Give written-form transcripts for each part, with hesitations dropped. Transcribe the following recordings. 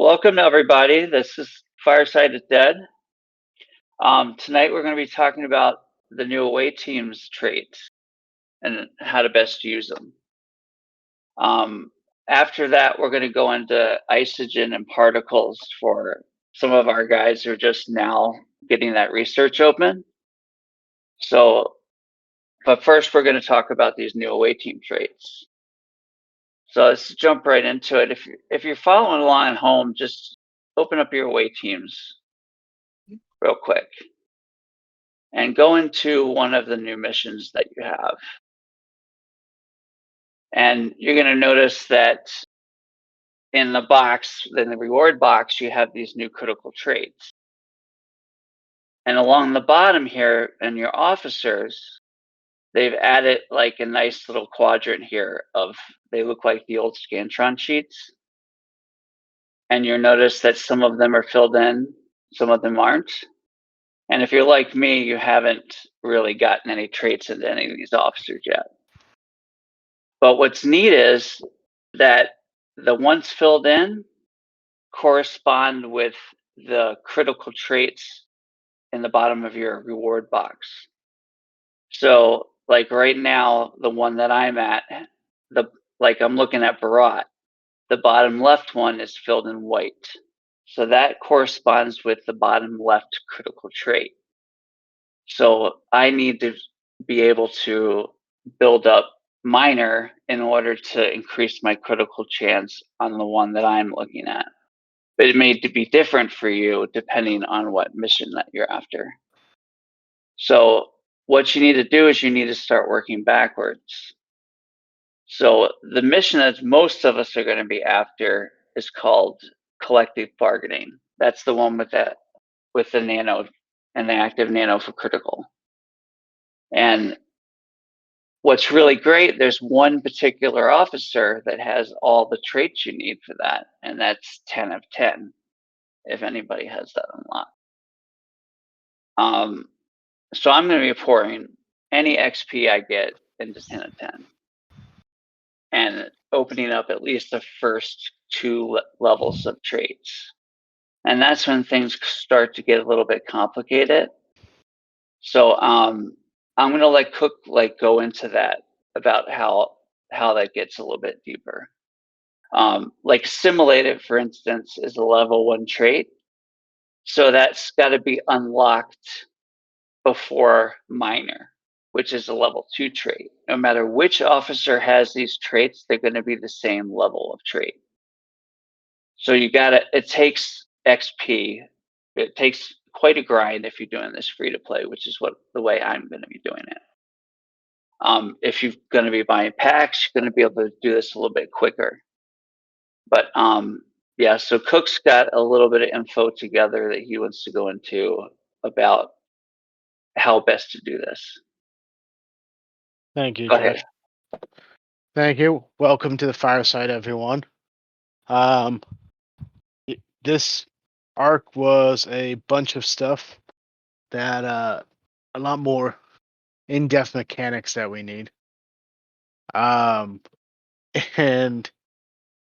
Welcome everybody. This is Fireside-episode. Tonight we're going to be talking about the new away teams traits and how to best use them. After that, we're going to go into isogen and particles for some of our guys who are just now getting that research open. But first we're going to talk about these new away team traits. So let's jump right into it. If you're following along at home, just open up your away teams real quick and go into one of the new missions that you have. And you're going to notice that in the box, in the reward box, you have these new critical traits. And along the bottom here in your officers, they've added like a nice little quadrant here of, they look like the old Scantron sheets. And you'll notice that some of them are filled in, some of them aren't. And if you're like me, you haven't really gotten any traits into any of these officers yet. But what's neat is that the ones filled in correspond with the critical traits in the bottom of your reward box. So like right now, the one that I'm at, I'm looking at Barat, the bottom left one is filled in white. So that corresponds with the bottom left critical trait. So I need to be able to build up minor in order to increase my critical chance on the one that I'm looking at. But it may be different for you depending on what mission that you're after. So what you need to do is you need to start working backwards. So the mission that most of us are going to be after is called collective bargaining. That's the one with the nano and the active nano for critical. And what's really great, there's one particular officer that has all the traits you need for that, and that's 10 of 10, if anybody has that unlocked. So I'm going to be pouring any XP I get into 10 of 10 and opening up at least the first 2 levels of traits. And that's when things start to get a little bit complicated. So I'm going to let Cook go into that about how that gets a little bit deeper. Like Simulated, for instance, is a level 1 trait. So that's got to be unlocked before Minor, which is a level 2 trait. No matter which officer has these traits, they're going to be the same level of trait. So it takes XP. It takes quite a grind if you're doing this free to play, which is the way I'm going to be doing it. If you're going to be buying packs, you're going to be able to do this a little bit quicker. But yeah, so Cook's got a little bit of info together that he wants to go into about how best to do this. Thank you, Go Josh. ahead. Thank you. Welcome to the Fireside, everyone. This arc was a bunch of stuff that a lot more in-depth mechanics that we need. And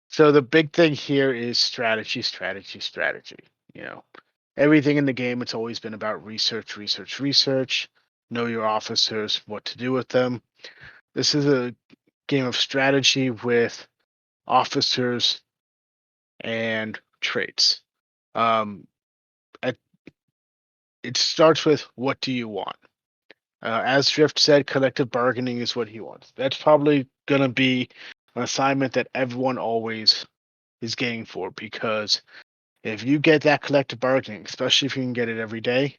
so the big thing here is strategy. You know, everything in the game, it's always been about research. Know your officers, what to do with them. This is a game of strategy with officers and traits. It starts with, what do you want? As Drift said, collective bargaining is what he wants. That's probably going to be an assignment that everyone always is getting for, because if you get that collective bargaining, especially if you can get it every day,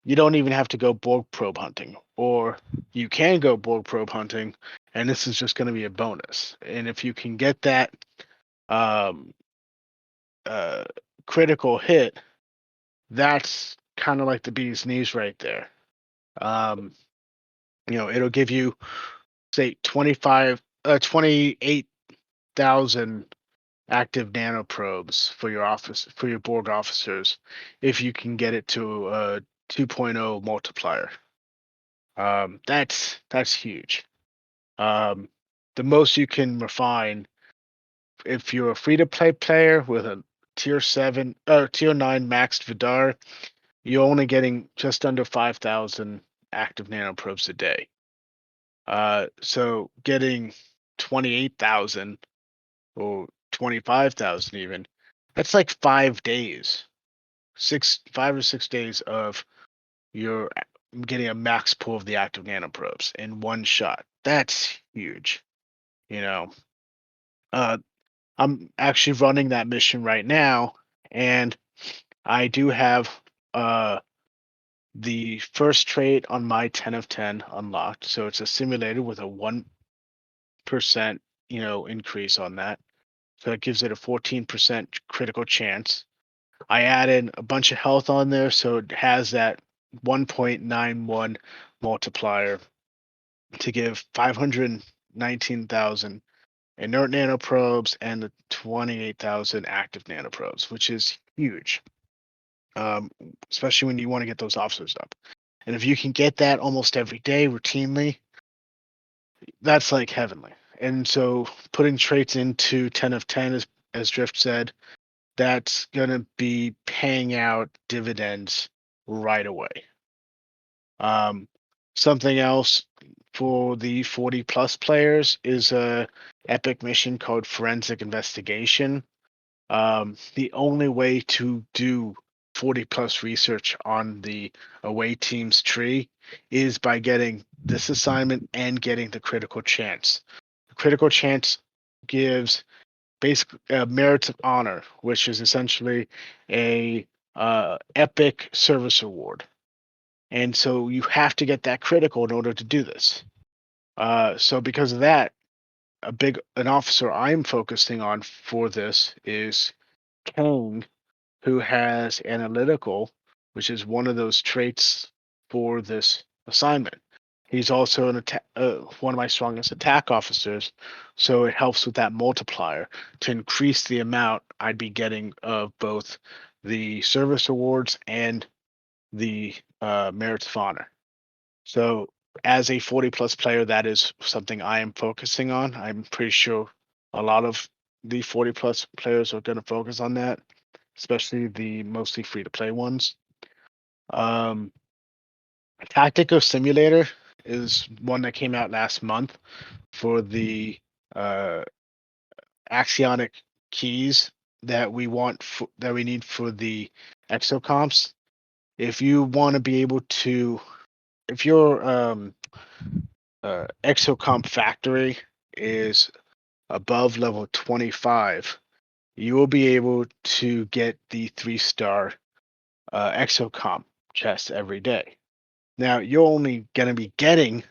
you don't even have to go Borg probe hunting, or you can go Borg probe hunting, and this is just going to be a bonus. And if you can get that critical hit, that's kind of like the bee's knees right there. It'll give you, say, 28,000 active nanoprobes for your Borg officers, if you can get it to a 2.0 multiplier. That's huge. The most you can refine, if you're a free-to-play player with a tier 7 or tier 9 maxed Vidar, you're only getting just under 5,000 active nanoprobes a day. So getting 28,000 or 25,000 even, that's like 5 days, 5 or 6 days of your getting a max pool of the active nanoprobes in one shot. That's huge. You know, uh, I'm actually running that mission right now, and I do have the first trait on my 10 of 10 unlocked. So it's a simulator with a 1%, increase on that. So it gives it a 14% critical chance. I added a bunch of health on there, so it has that 1.91 multiplier to give 519,000 inert nanoprobes and the 28,000 active nanoprobes, which is huge, um, especially when you want to get those officers up. And if you can get that almost every day routinely, that's like heavenly. And so putting traits into 10 of 10, as Drift said, that's going to be paying out dividends right away. Something else for the 40 plus players is a epic mission called Forensic Investigation. The only way to do 40 plus research on the away team's tree is by getting this assignment and getting the critical chance. The critical chance gives basic merits of honor, which is essentially a epic service award. And so you have to get that critical in order to do this. So because of that, an officer I'm focusing on for this is Kang, who has analytical, which is one of those traits for this assignment. He's also one of my strongest attack officers, so it helps with that multiplier to increase the amount I'd be getting of both the service awards and the merits of honor. So, as a 40 plus player, that is something I am focusing on. I'm pretty sure a lot of the 40 plus players are going to focus on that, especially the mostly free to play ones. Um, Tactical Simulator is one that came out last month for the uh, axionic keys that we need for the exocomps. If you want to be able to, if your exocomp factory is above level 25, you will be able to get the 3-star exocomp chest every day. Now you're only going to be getting,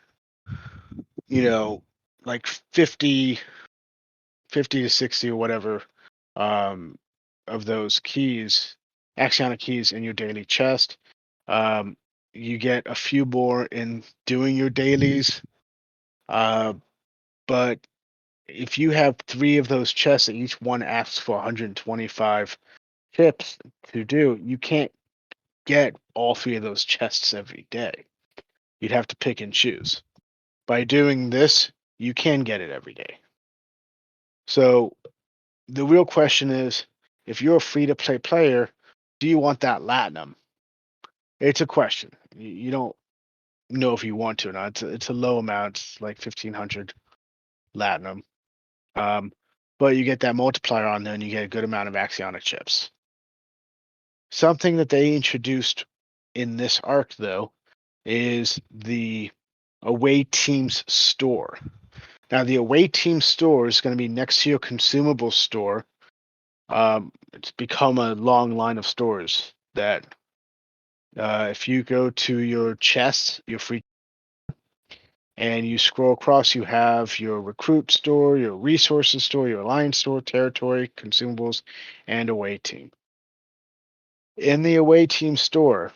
like 50 to 60 or whatever of those keys, axionic keys in your daily chest. You get a few more in doing your dailies. But if you have 3 of those chests and each one asks for 125 chips to do, you can't get all 3 of those chests every day. You'd have to pick and choose. By doing this, you can get it every day. So the real question is, if you're a free-to-play player, do you want that latinum? It's a question. You don't know if you want to or not. It's a low amount. It's like 1,500 latinum. But you get that multiplier on there and you get a good amount of axionic chips. Something that they introduced in this arc, though, is the away team's store. Now, the away team store is going to be next to your consumable store. It's become a long line of stores that if you go to your chests, your free, and you scroll across, you have your recruit store, your resources store, your alliance store, territory, consumables, and away team. In the away team store,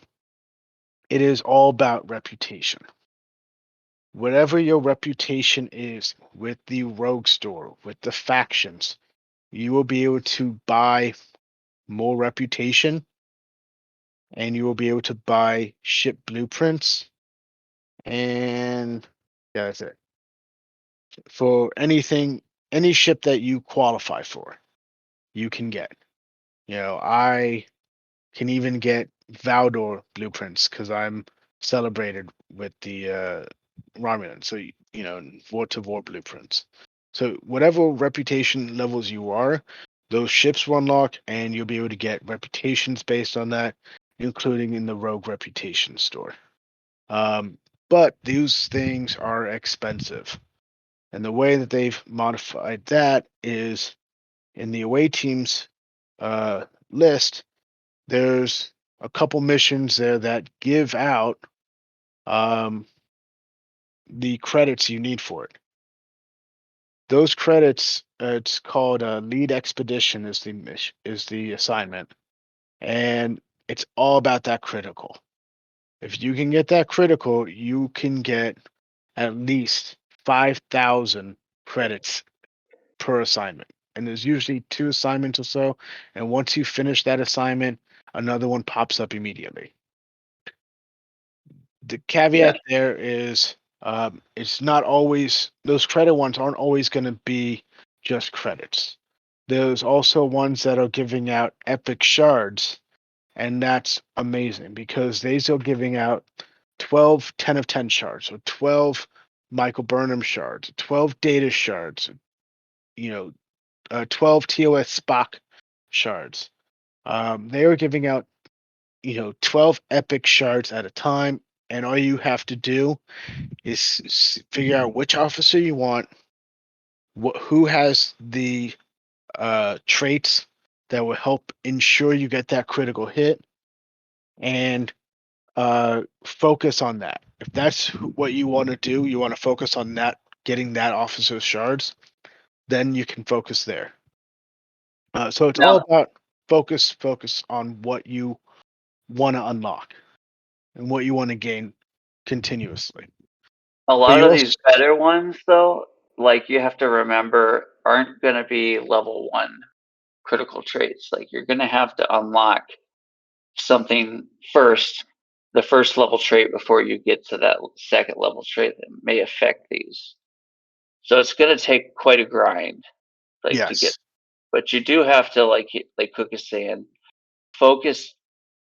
it is all about reputation. Whatever your reputation is with the rogue store, with the factions, you will be able to buy more reputation and you will be able to buy ship blueprints and yeah, that's it. For any ship that you qualify for, you can get. I can even get Valdor blueprints because I'm celebrated with the Romulan. So Vor to Vor blueprints. So whatever reputation levels you are, those ships will unlock, and you'll be able to get reputations based on that, including in the Rogue Reputation store. Um, but these things are expensive, and the way that they've modified that is in the away teams list. There's a couple missions there that give out um, the credits you need for it. Those credits, it's called Lead Expedition, is the assignment, and it's all about that critical. If you can get that critical, you can get at least 5,000 credits per assignment, and there's usually 2 assignments or so. And once you finish that assignment, another one pops up immediately. The Yeah. caveat there is it's not always those credit ones aren't always going to be just credits. There's also ones that are giving out epic shards, and that's amazing because they still giving out 12 10 of 10 shards, or 12 Michael Burnham shards, 12 data shards, you know 12 TOS Spock shards. They are giving out 12 epic shards at a time, and all you have to do is figure out which officer you want, who has the traits that will help ensure you get that critical hit, and focus on that. If that's what you want to do, you want to focus on that, getting that officer's shards, then you can focus there. So it's all Now, about focus on what you want to unlock and what you want to gain continuously. a But lot you of also these better ones, though, like you have to remember, aren't going to be level 1 critical traits. Like you're going to have to unlock something first, the first level trait, before you get to that second level trait that may affect these. So it's going to take quite a grind, like to get. yes. But you do have to, like Cook is saying, focus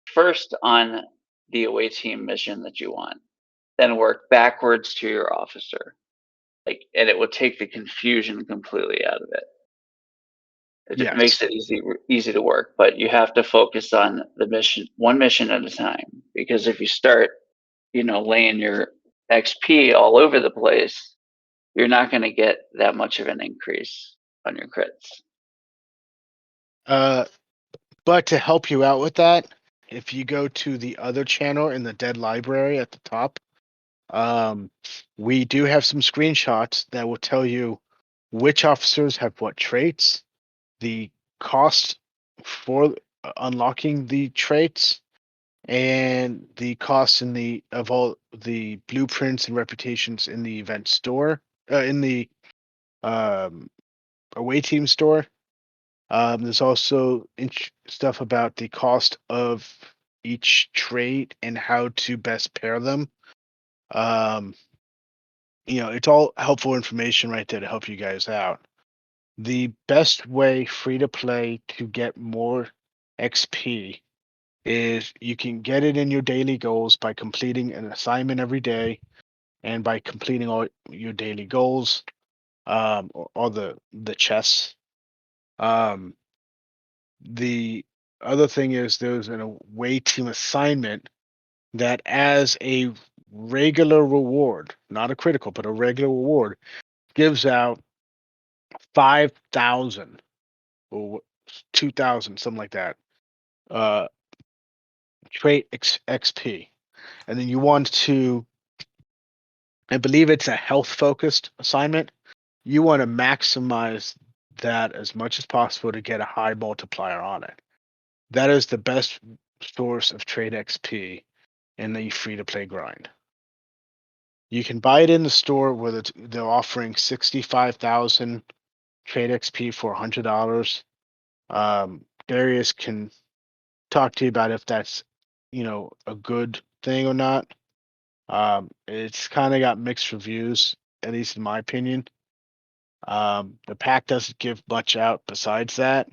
first on the away team mission that you want, then work backwards to your officer. Like, and it will take the confusion completely out of it. It Yes. makes it easy to work, but you have to focus on the mission, one mission at a time. Because if you start, laying your XP all over the place, you're not going to get that much of an increase on your crits. Uh, but to help you out with that, if you go to the other channel in the dead library at the top, um, we do have some screenshots that will tell you which officers have what traits, the cost for unlocking the traits, and the costs in the of all the blueprints and reputations in the event store, in the um, away team store. There's also stuff about the cost of each trait and how to best pair them. Um, it's all helpful information right there to help you guys out. The best way free to play to get more XP is you can get it in your daily goals by completing an assignment every day and by completing all your daily goals, or the chests. Um, the other thing is there's an away team assignment that, as a regular reward, not a critical, but a regular reward, gives out 5,000 or 2,000, something like that, uh, trait XP. And then you want to, I believe it's a health focused assignment. You want to maximize that as much as possible to get a high multiplier on it. That is the best source of trade XP in the free to play grind. You can buy it in the store where they're offering 65,000 trade XP for $100. Darius can talk to you about if that's a good thing or not. It's kind of got mixed reviews, at least in my opinion. The pack doesn't give much out besides that.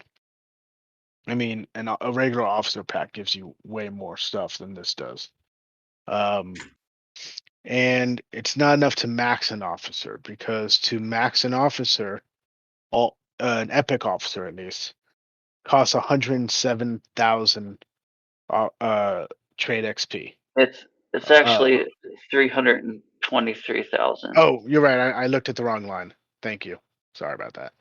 I mean, a regular officer pack gives you way more stuff than this does. And it's not enough to max an officer, because to max an officer, an epic officer at least, costs 107,000 trade XP. It's actually 323,000. Oh, you're right. I looked at the wrong line. Thank you. Sorry about that.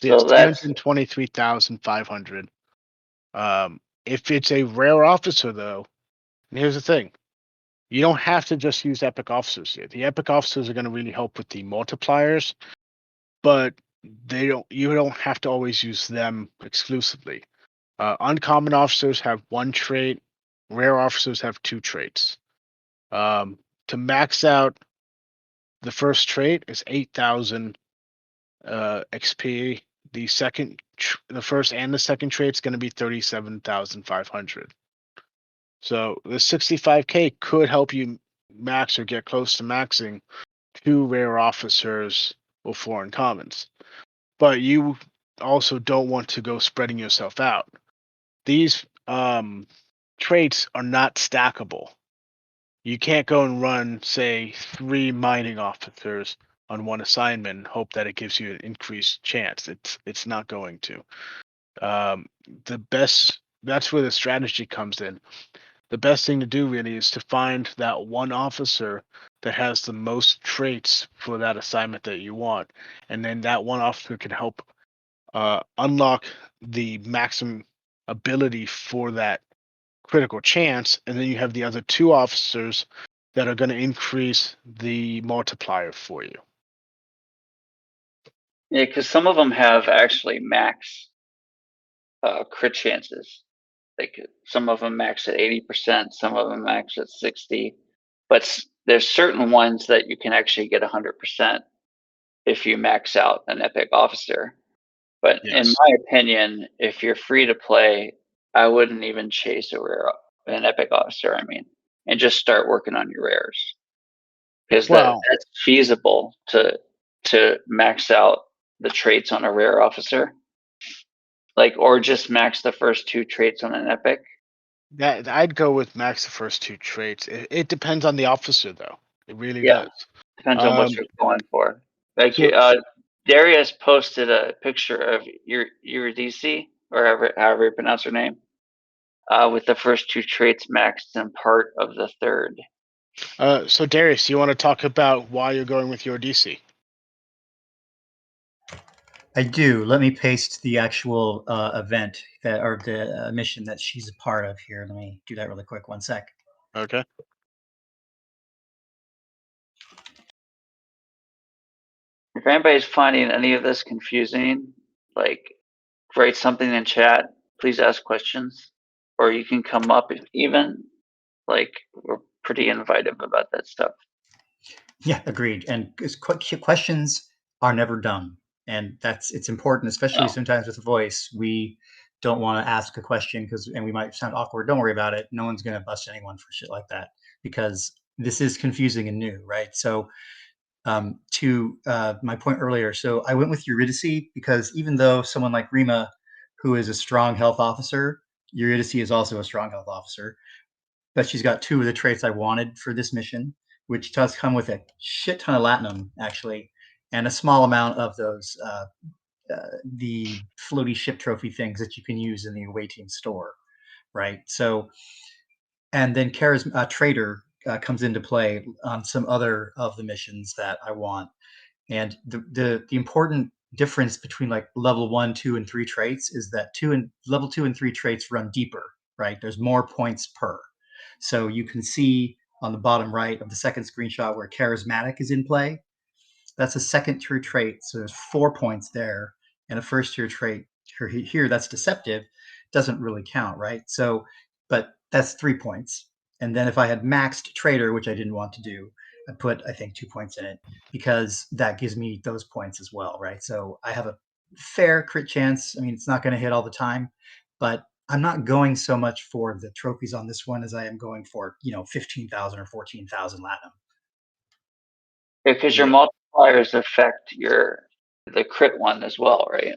So yes, So that's 323,500. If it's a rare officer, though, and here's the thing: you don't have to just use epic officers here. The epic officers are going to really help with the multipliers, but you don't have to always use them exclusively. Uncommon officers have one trait, rare officers have two traits. To max out, the first trait is 8,000 XP. The first and the second trait is going to be 37,500. So the 65k could help you max or get close to maxing 2 rare officers or 4 uncommons. But you also don't want to go spreading yourself out. These traits are not stackable. You can't go and run, say, 3 mining officers on one assignment and hope that it gives you an increased chance. It's not going to. That's where the strategy comes in. The best thing to do really is to find that one officer that has the most traits for that assignment that you want, and then that one officer can help unlock the maximum ability for that critical chance, and then you have the other 2 officers that are going to increase the multiplier for you. Yeah, because some of them have actually max crit chances. Like some of them max at 80%, some of them max at 60, but there's certain ones that you can actually get 100% if you max out an epic officer. But in Yes. my opinion, if you're free to play, I wouldn't even chase an epic officer. I mean, and just start working on your rares, because Well, that's feasible to max out the traits on a rare officer, like, or just max the first 2 traits on an epic. that I'd go with max the first 2 traits. It depends on the officer, though. It really Yeah, does. depends on what you're going for. Like So Darius posted a picture of your DC, or however you pronounce her name, with the first 2 traits maxed and part of the third. so Darius, you want to talk about why you're going with your DC? I do. Let me paste the actual event or the mission that she's a part of here. Let me do that really quick. One sec. Okay. If anybody's finding any of this confusing, like, write something in chat. Please ask questions, or you can come up even. Like, we're pretty invitive about that stuff. Yeah, agreed. And questions are never done, and it's important, especially sometimes with voice. We don't want to ask a question and we might sound awkward. Don't worry about it. No one's going to bust anyone for shit like that, because this is confusing and new, right? So to my point earlier, so I went with Eurydice because even though someone like Rima, who is a strong health officer, Eurydice is also a strong health officer, but she's got 2 of the traits I wanted for this mission, which does come with a shit ton of latinum, actually, and a small amount of those the floaty ship trophy things that you can use in the away team store, right? So, and then Kara's Trader comes into play on some other of the missions that I want. And the important difference between like level 1, 2, and 3 traits is that level 2 and 3 traits run deeper, right? There's more points per. So you can see on the bottom right of the second screenshot where charismatic is in play. That's a second tier trait, so there's 4 points there, and a first tier trait here that's deceptive doesn't really count, right? So, but that's 3 points. And then if I had maxed trader, which I didn't want to do, I put I think 2 points in it because that gives me those points as well, right? So I have a fair crit chance. I mean, it's not going to hit all the time, but I'm not going so much for the trophies on this one as I am going for 15,000 or 14,000 latinum. Because your multipliers affect the crit one as well, right?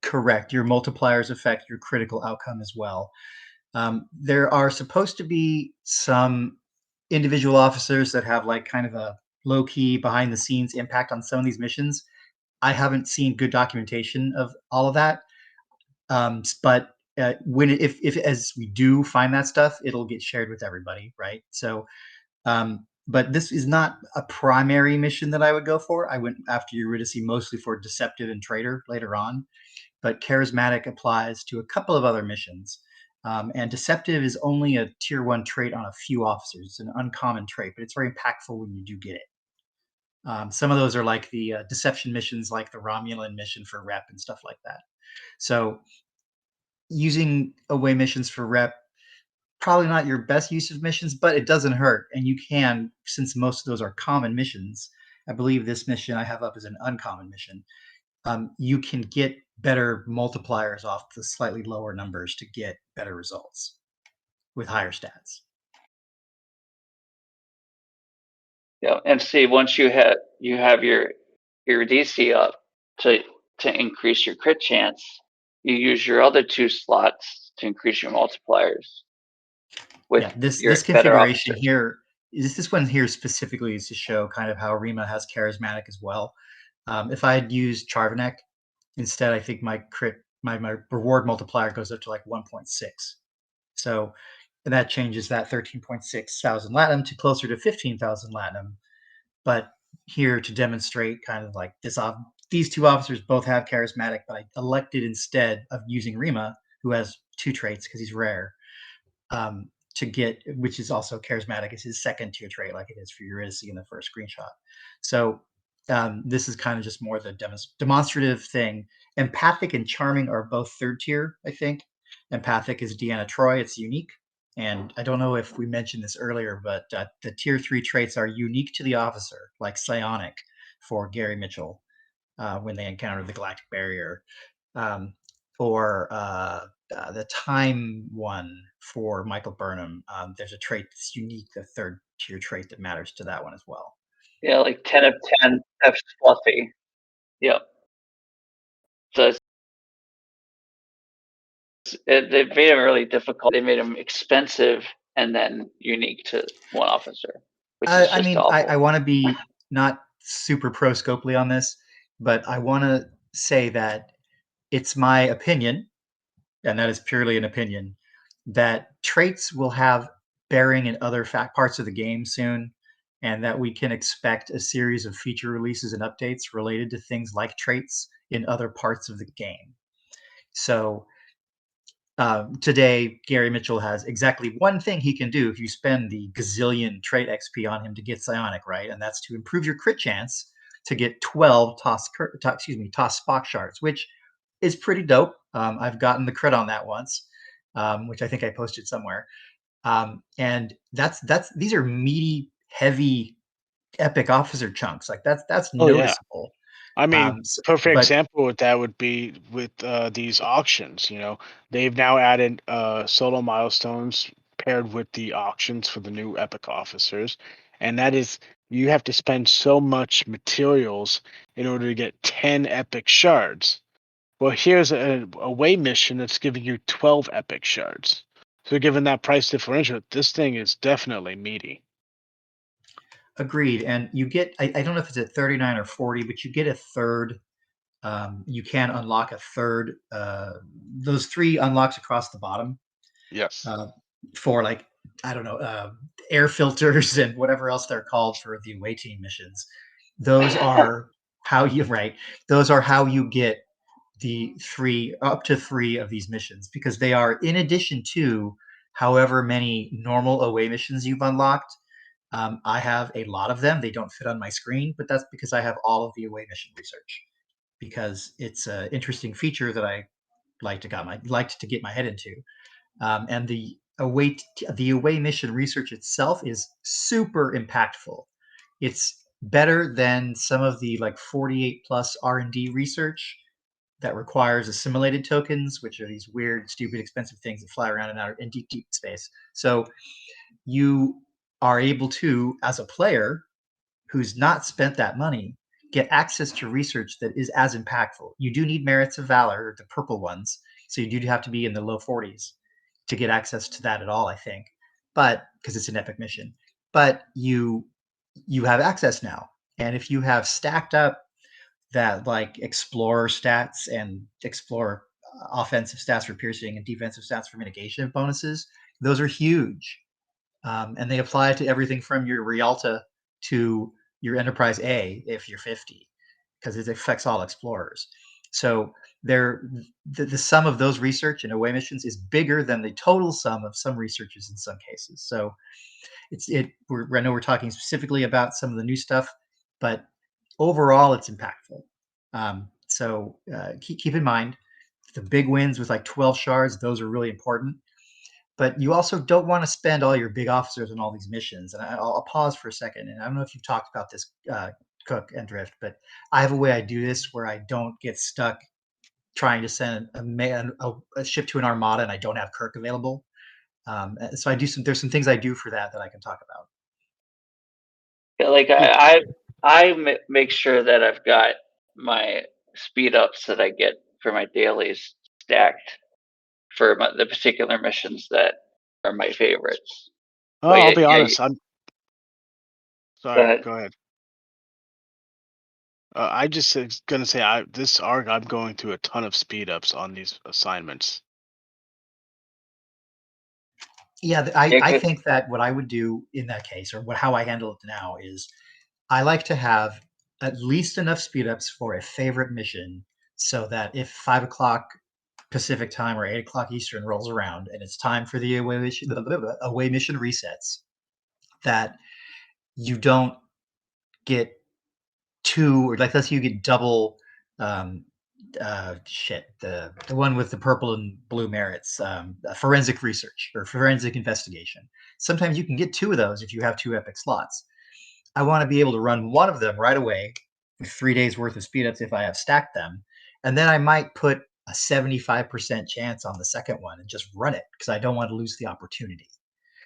Correct. Your multipliers affect your critical outcome as well. There are supposed to be some individual officers that have like kind of a low key behind the scenes impact on some of these missions. I haven't seen good documentation of all of that. But when if as we do find that stuff, it'll get shared with everybody, right? So, but this is not a primary mission that I would go for. I went after Eurydice mostly for Deceptive and Traitor later on, but Charismatic applies to a couple of other missions. And Deceptive is only a tier 1 trait on a few officers. It's an uncommon trait, but it's very impactful when you do get it. Some of those are like the deception missions, like the Romulan mission for rep and stuff like that. So using away missions for rep, probably not your best use of missions, but it doesn't hurt. And you can, since most of those are common missions, I believe this mission I have up is an uncommon mission. You can get better multipliers off the slightly lower numbers to get better results with higher stats. Yeah, and see, once you have your DC up to increase your crit chance, you use your other 2 slots to increase your multipliers. With this configuration here, this one here specifically is to show kind of how Rima has charismatic as well. If I had used Charvanek instead, I think my reward multiplier goes up to like 1.6. So and that changes that 13.6 thousand latinum to closer to 15,000 latinum. But here to demonstrate kind of like this, these 2 officers both have charismatic, but I elected instead of using Rima, who has 2 traits because he's rare, to get, which is also charismatic, is his second tier trait, like it is for Eurydice in the first screenshot. So this is kind of just more the demonstrative thing. Empathic and Charming are both 3rd tier, I think. Empathic is Deanna Troi, it's unique. And I don't know if we mentioned this earlier, but the tier 3 traits are unique to the officer, like Psionic for Gary Mitchell when they encounter the galactic barrier, or the Time one for Michael Burnham. There's a trait that's unique, the 3rd tier trait that matters to that one as well. Yeah, like 10 of 10, F fluffy. Yep. So they made them really difficult. They made them expensive and then unique to one officer, which is just awful. I want to be not super pro Scopely on this, but I want to say that it's my opinion, and that is purely an opinion, that traits will have bearing in other parts of the game soon, and that we can expect a series of feature releases and updates related to things like traits in other parts of the game. So today, Gary Mitchell has exactly one thing he can do if you spend the gazillion trait XP on him to get Psionic, right? And that's to improve your crit chance to get 12 toss Spock shards, which is pretty dope. I've gotten the crit on that once, which I think I posted somewhere. And these are meaty, heavy, epic officer chunks. Like that's noticeable. Yeah. I mean, perfect example with that would be with these auctions. You know, they've now added solo milestones paired with the auctions for the new epic officers, and that is you have to spend so much materials in order to get 10 epic shards. Well, here's a away mission that's giving you 12 epic shards. So given that price differential, this thing is definitely meaty. Agreed. And you get, I don't know if it's at 39 or 40, but you get a 3rd. You can unlock a 3rd. Those 3 unlocks across the bottom. Yes. For like, I don't know, air filters and whatever else they're called for the away team missions. Those are how you get the up to 3 of these missions, because they are in addition to however many normal away missions you've unlocked. I have a lot of them. They don't fit on my screen, but that's because I have all of the away mission research, because it's an interesting feature that I liked to get my head into. And the away mission research itself is super impactful. It's better than some of the like 48 plus R&D research that requires assimilated tokens, which are these weird, stupid, expensive things that fly around in deep space. So you are able to, as a player who's not spent that money, get access to research that is as impactful. You do need merits of valor, the purple ones, so you do have to be in the low 40s to get access to that at all, I think. But because it's an epic mission, but you have access now, and if you have stacked up that like explorer stats and explorer offensive stats for piercing and defensive stats for mitigation bonuses, those are huge. And they apply to everything from your Rialta to your Enterprise A if you're 50, because it affects all explorers. So the sum of those research and away missions is bigger than the total sum of some researches in some cases. So I know we're talking specifically about some of the new stuff, but overall it's impactful. So keep in mind the big wins with like 12 shards; those are really important. But you also don't want to spend all your big officers on all these missions. And I'll pause for a second. And I don't know if you've talked about this, Cook and Drift, but I have a way I do this where I don't get stuck trying to send a ship to an armada and I don't have Kirk available. So I do there's some things I do for that I can talk about. Yeah, like make sure that I've got my speed ups that I get for my dailies stacked for the particular missions that are my favorites. I'll be honest. I'm sorry. Go ahead. I just was gonna say this arc I'm going through a ton of speed ups on these assignments. Yeah, I think that what I would do in that case, or how I handle it now, is I like to have at least enough speed ups for a favorite mission, so that if 5 o'clock Pacific time or 8 o'clock Eastern rolls around and it's time for the away mission resets, that you don't get two, or like let's say you get double the one with the purple and blue merits, forensic research or forensic investigation. Sometimes you can get two of those if you have 2 epic slots. I want to be able to run one of them right away with 3 days worth of speed ups if I have stacked them, and then I might put a 75% chance on the second one and just run it because I don't want to lose the opportunity.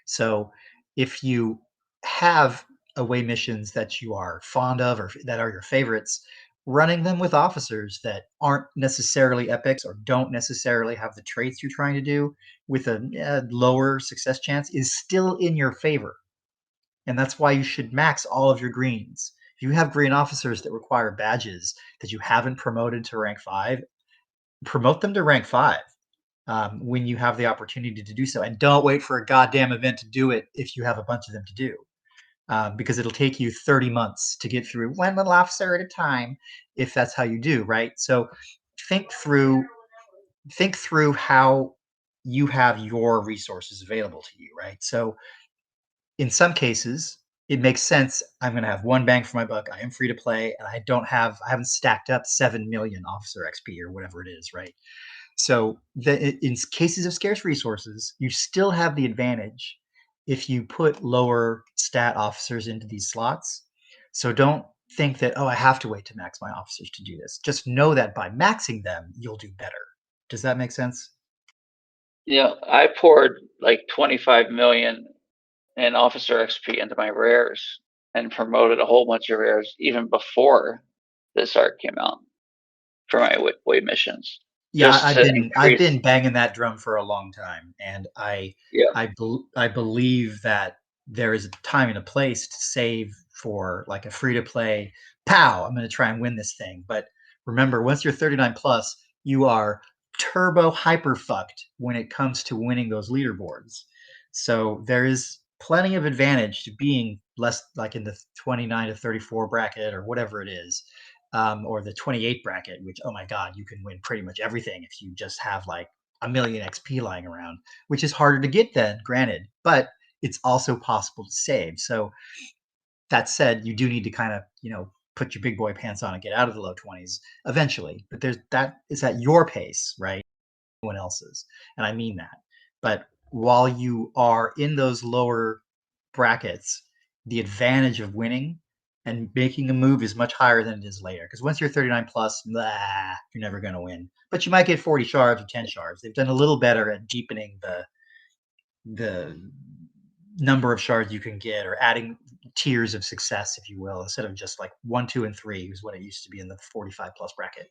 So if you have away missions that you are fond of or that are your favorites, running them with officers that aren't necessarily epics or don't necessarily have the traits you're trying to do with a lower success chance is still in your favor. And that's why you should max all of your greens. If you have green officers that require badges that you haven't promoted to rank 5, promote them to rank 5 when you have the opportunity to do so. And don't wait for a goddamn event to do it if you have a bunch of them to do. Because it'll take you 30 months to get through one little officer at a time if that's how you do, right? So think through how you have your resources available to you, right? So in some cases, it makes sense. I'm going to have one bang for my buck. I am free to play, and I haven't stacked up 7 million officer XP or whatever it is, right? So in cases of scarce resources, you still have the advantage if you put lower stat officers into these slots. So don't think that, I have to wait to max my officers to do this. Just know that by maxing them, you'll do better. Does that make sense? Yeah, I poured like 25 million in officer XP into my rares and promoted a whole bunch of rares even before this arc came out for my away missions. Yeah, I've been banging that drum for a long time, and I believe that there is a time and a place to save for like a free to play. Pow! I'm going to try and win this thing. But remember, once you're 39 plus, you are turbo hyper fucked when it comes to winning those leaderboards. So there is plenty of advantage to being less like in the 29 to 34 bracket or whatever it is. Or the 28 bracket, which, oh my God, you can win pretty much everything if you just have like a million XP lying around, which is harder to get then, granted, but it's also possible to save. So that said, you do need to kind of, put your big boy pants on and get out of the low 20s eventually. But that is at your pace, right? No one else's. And I mean that. But while you are in those lower brackets, the advantage of winning and making a move is much higher than it is later. Because once you're 39 plus, you're never going to win. But you might get 40 shards or 10 shards. They've done a little better at deepening the number of shards you can get, or adding tiers of success, if you will, instead of just like 1, 2, and 3 was what it used to be in the 45 plus bracket.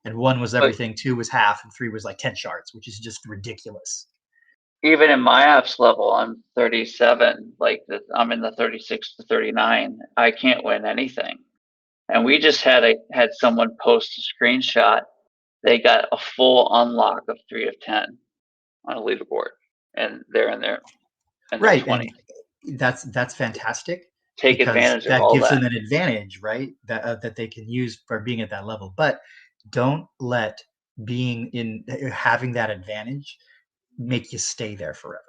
And 1 was But everything, 2 was half, and 3 was like 10 shards, which is just ridiculous. even in my app's level, I'm 37. Like I'm in the 36 to 39. I can't win anything. And we just had someone post a screenshot. They got a full unlock of 3 of 10 on a leaderboard, and they're in their Right, 20s. and that's fantastic. Take because advantage of that all gives that. them an advantage, right? That they can use for being at that level. But don't let having that advantage make you stay there forever.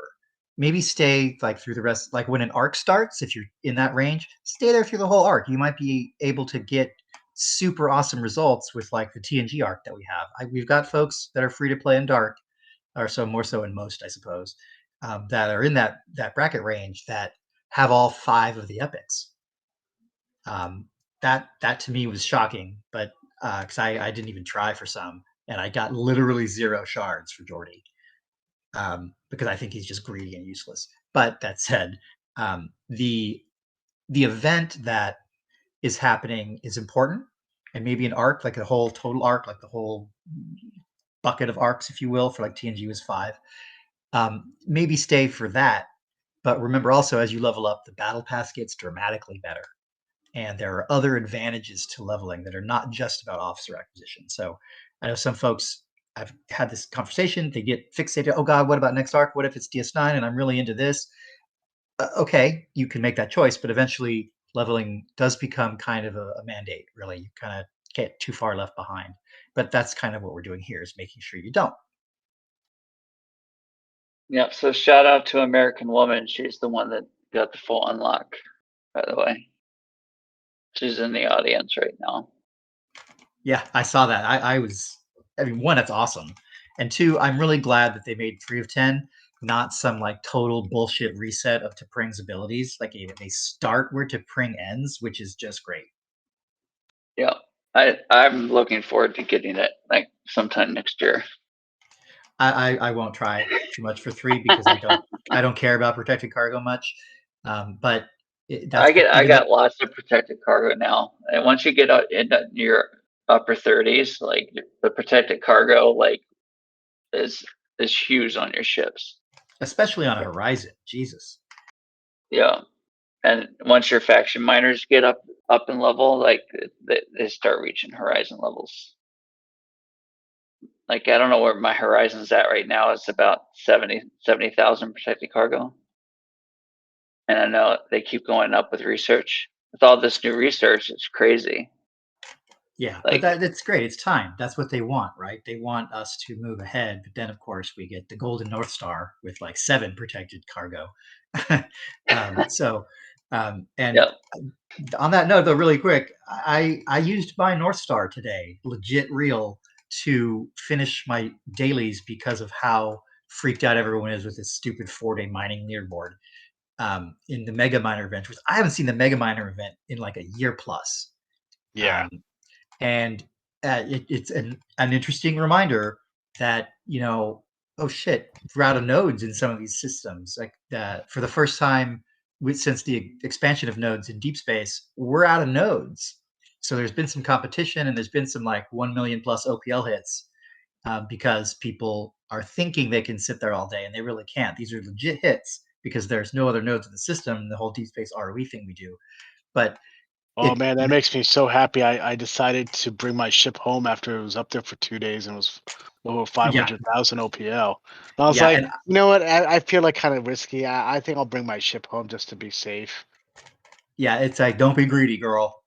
Maybe stay like through the rest, like when an arc starts, if you're in that range, stay there through the whole arc. You might be able to get super awesome results with like the TNG arc that we have. We've got folks that are free to play in dark, or so more so in most, I suppose, that are in that bracket range that have all 5 of the epics. That to me was shocking, but because I didn't even try for some, and I got literally 0 shards for Geordi, because I think he's just greedy and useless. But that said, the event that is happening is important, and maybe an arc, like a whole total arc, like the whole bucket of arcs, if you will, for like TNG was 5. Maybe stay for that, but remember also, as you level up, the battle pass gets dramatically better. And there are other advantages to leveling that are not just about officer acquisition. So I know some folks, I've had this conversation, they get fixated. Oh God, what about next arc? What if it's DS9 and I'm really into this? Okay, you can make that choice, but eventually leveling does become kind of a mandate, really. You kind of get too far left behind. But that's kind of what we're doing here, is making sure you don't. Yeah, so shout out to American Woman. She's the one that got the full unlock, by the way. She's in the audience right now. Yeah, I saw that. I mean, 1, that's awesome. And 2, I'm really glad that they made 3 of 10 not some like total bullshit reset of T'Pring's abilities. Like they start where T'Pring ends, which is just great. Yeah, I'm looking forward to getting it like sometime next year. I won't try too much for 3 because I don't care about protected cargo much. But I got lots of protected cargo now, and once you get into your upper 30s, like the protected cargo, like is huge on your ships, especially on a Horizon. Jesus. Yeah, and once your faction miners get up in level, like they start reaching Horizon levels. Like I don't know where my Horizon's at right now. It's about 70,000 protected cargo. And I know they keep going up with research. With all this new research, it's crazy. Yeah, like, but that's great. It's time. That's what they want, right? They want us to move ahead. But then, of course, we get the Golden North Star with like 7 protected cargo. And yep. On that note, though, really quick, I used my North Star today, legit real, to finish my dailies because of how freaked out everyone is with this stupid 4-day mining leaderboard. In the Mega Miner event, which I haven't seen the Mega Miner event in like a year plus. Yeah. And it's an interesting reminder that, oh shit, we're out of nodes in some of these systems. Like for the first time since the expansion of nodes in deep space, we're out of nodes. So there's been some competition, and there's been some like 1 million plus OPL hits because people are thinking they can sit there all day, and they really can't. These are legit hits because there's no other nodes in the system, the whole deep space ROE thing we do. But oh man, that makes me so happy. I decided to bring my ship home after it was up there for 2 days and was over 500,000 OPL. And I was like, you know what? I feel like kind of risky. I think I'll bring my ship home just to be safe. Yeah, it's like, don't be greedy, girl,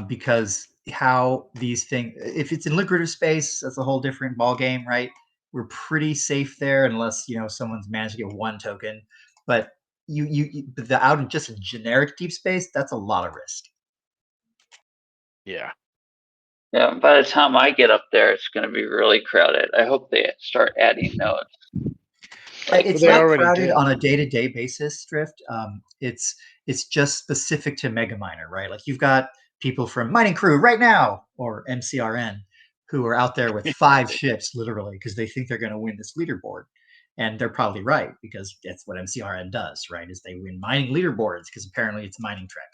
because how these things, if it's in lucrative space, that's a whole different ball game, right? We're pretty safe there unless someone's managed to get 1 token, but the out in just a generic deep space, that's a lot of risk. Yeah. Yeah, by the time I get up there, it's going to be really crowded. I hope they start adding nodes. It's not crowded on a day-to-day basis, Drift. It's just specific to Mega Miner, right? Like you've got people from Mining Crew right now, or MCRN, who are out there with 5 ships, literally, because they think they're going to win this leaderboard. And they're probably right, because that's what MCRN does, right? Is they win mining leaderboards because apparently it's a mining trek.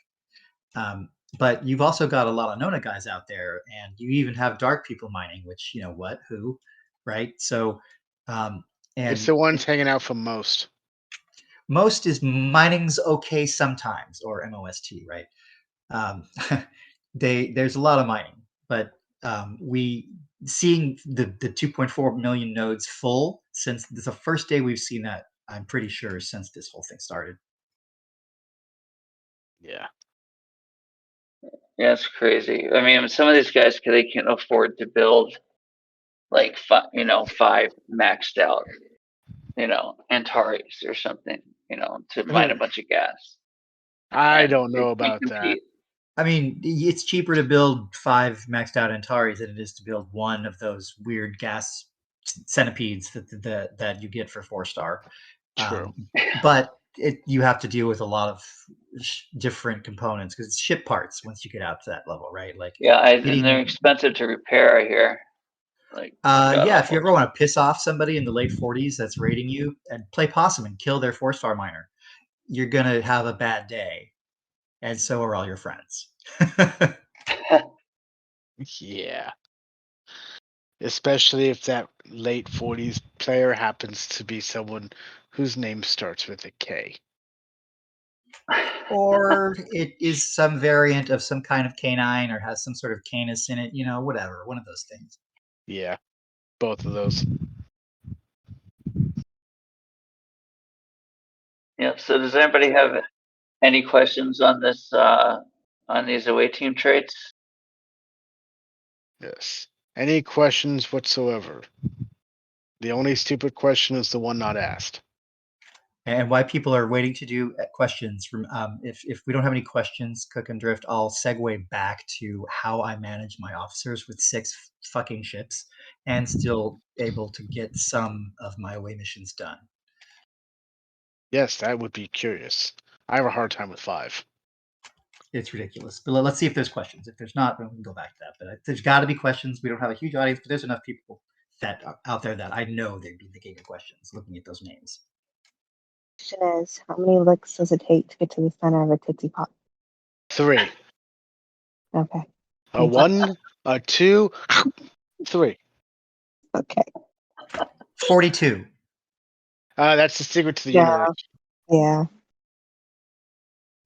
But you've also got a lot of Nona guys out there, and you even have dark people mining, which, who, right? So, and It's the ones hanging out for most. Most is mining's okay sometimes, or MOST, right? There's a lot of mining, but seeing the 2.4 million nodes full since the first day we've seen that, I'm pretty sure, since this whole thing started. Yeah. Yeah, it's crazy. I mean, some of these guys, they can afford to build like 5 maxed out, Antares or something, to mine a bunch of gas. I And don't they know can't about that. compete. I mean, it's cheaper to build 5 maxed out Antares than it is to build one of those weird gas centipedes that you get for 4-star. True. But you have to deal with a lot of different components because it's ship parts once you get out to that level, right? Like, and they're expensive to repair, I hear. Like, if you ever want to piss off somebody in the late 40s that's raiding you and play possum and kill their 4-star miner, you're gonna have a bad day, and so are all your friends. Yeah. Especially if that late 40s player happens to be someone whose name starts with a K. Or it is some variant of some kind of canine, or has some sort of canis in it, whatever, one of those things. Yeah, both of those. Yeah. So does anybody have any questions on this, on these away team traits? Yes. Any questions whatsoever? The only stupid question is the one not asked. And why people are waiting to do questions. If we don't have any questions, Cook and Drift, I'll segue back to how I manage my officers with 6 fucking ships and still able to get some of my away missions done. Yes, that would be curious. I have a hard time with 5. It's ridiculous. But let's see if there's questions. If there's not, then we can go back to that. But there's got to be questions. We don't have a huge audience, but there's enough people that are out there that I know they'd be the king of questions looking at those names. Question is, how many licks does it take to get to the center of a Tootsie Pop? 3. Okay. A 1, a 2, 3. Okay. 42. That's the secret to the Yeah. universe. Yeah.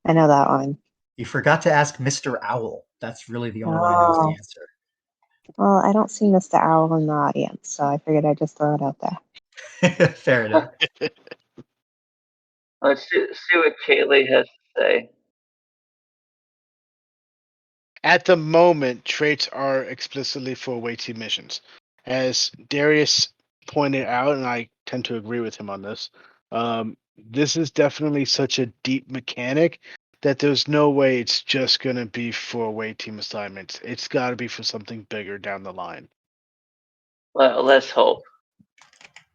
I know that one. You forgot to ask Mr. Owl. That's really the only one who knows the answer. Well, I don't see Mr. Owl in the audience, so I figured I'd just throw it out there. Fair enough. Let's see what Kaylee has to say. At the moment, traits are explicitly for away team missions. As Darius pointed out, and I tend to agree with him on this, this is definitely such a deep mechanic that there's no way it's just going to be for away team assignments. It's got to be for something bigger down the line. Well, let's hope.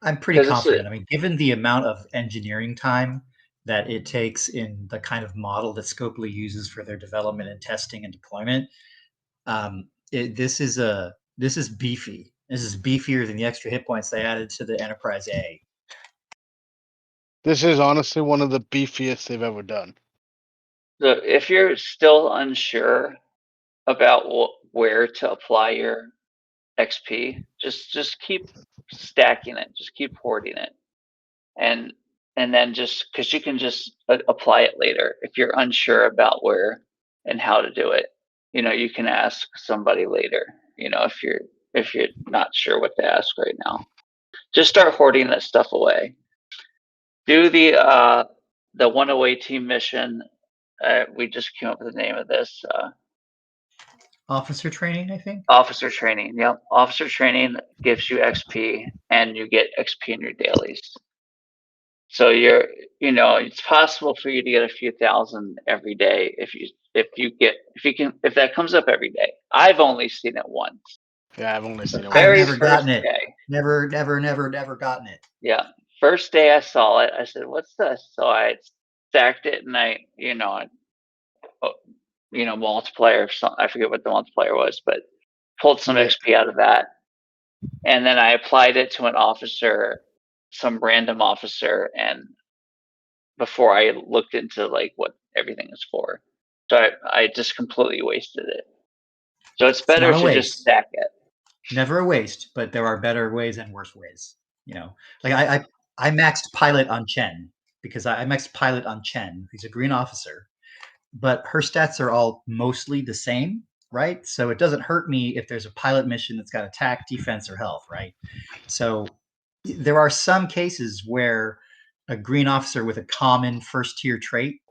I'm pretty confident. I mean, given the amount of engineering time that it takes in the kind of model that Scopely uses for their development and testing and deployment, this is beefy. This is beefier than the extra hit points they added to the Enterprise A. This is honestly one of the beefiest they've ever done. So if you're still unsure about where to apply your XP, just keep stacking it. Just keep hoarding it, and then just because you can just apply it later if you're unsure about where and how to do it. You can ask somebody later. If you're not sure what to ask right now, just start hoarding that stuff away. Do the one away team mission. We just came up with the name of this. Officer training, I think. Officer training. Yep. Officer training gives you XP, and you get XP in your dailies. So it's possible for you to get a few thousand every day if that comes up every day. I've only seen it once. Yeah, I've only seen it I've once. never gotten it. Never gotten it. Yeah. First day I saw it, I said, "What's this?" So I stacked it, and I multiplier. I forget what the multiplier was, but pulled some XP out of that, and then I applied it to an officer some random officer, and before I looked into like what everything is for. So I just completely wasted it. So it's better not a to just waste. stack it. Never a waste, but there are better ways and worse ways. Like I maxed pilot on Chen because I maxed pilot on Chen, who's a green officer, but her stats are all mostly the same, right? So it doesn't hurt me if there's a pilot mission that's got attack, defense, or health, right? So there are some cases where a green officer with a common first tier trait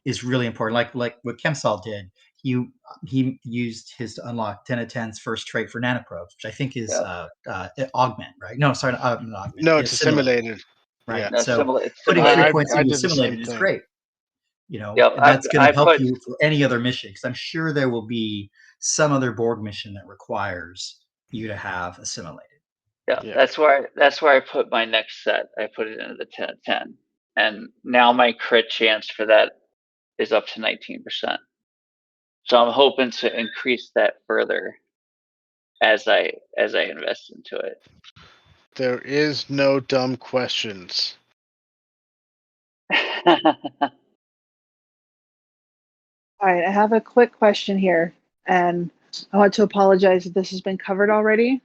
is really important. Like what Kemsal did. He used his to unlock 10 of 10's first trait for nanoprobes, which I think is augment, right? No, sorry, not augment. No, it's assimilated. Right. Yeah. No, So it's putting similar. frequency I to did the same assimilated is thing. great. Yep, And that's going I to help put- you for any other mission, because I'm sure there will be some other Borg mission that requires you to have assimilated. Yeah, Yeah. that's where I put my next set. I put it into the 10 of 10, and now my crit chance for that is up to 19%. So I'm hoping to increase that further as I invest into it. There is no dumb questions. All right, I have a quick question here, and I want to apologize if this has been covered already.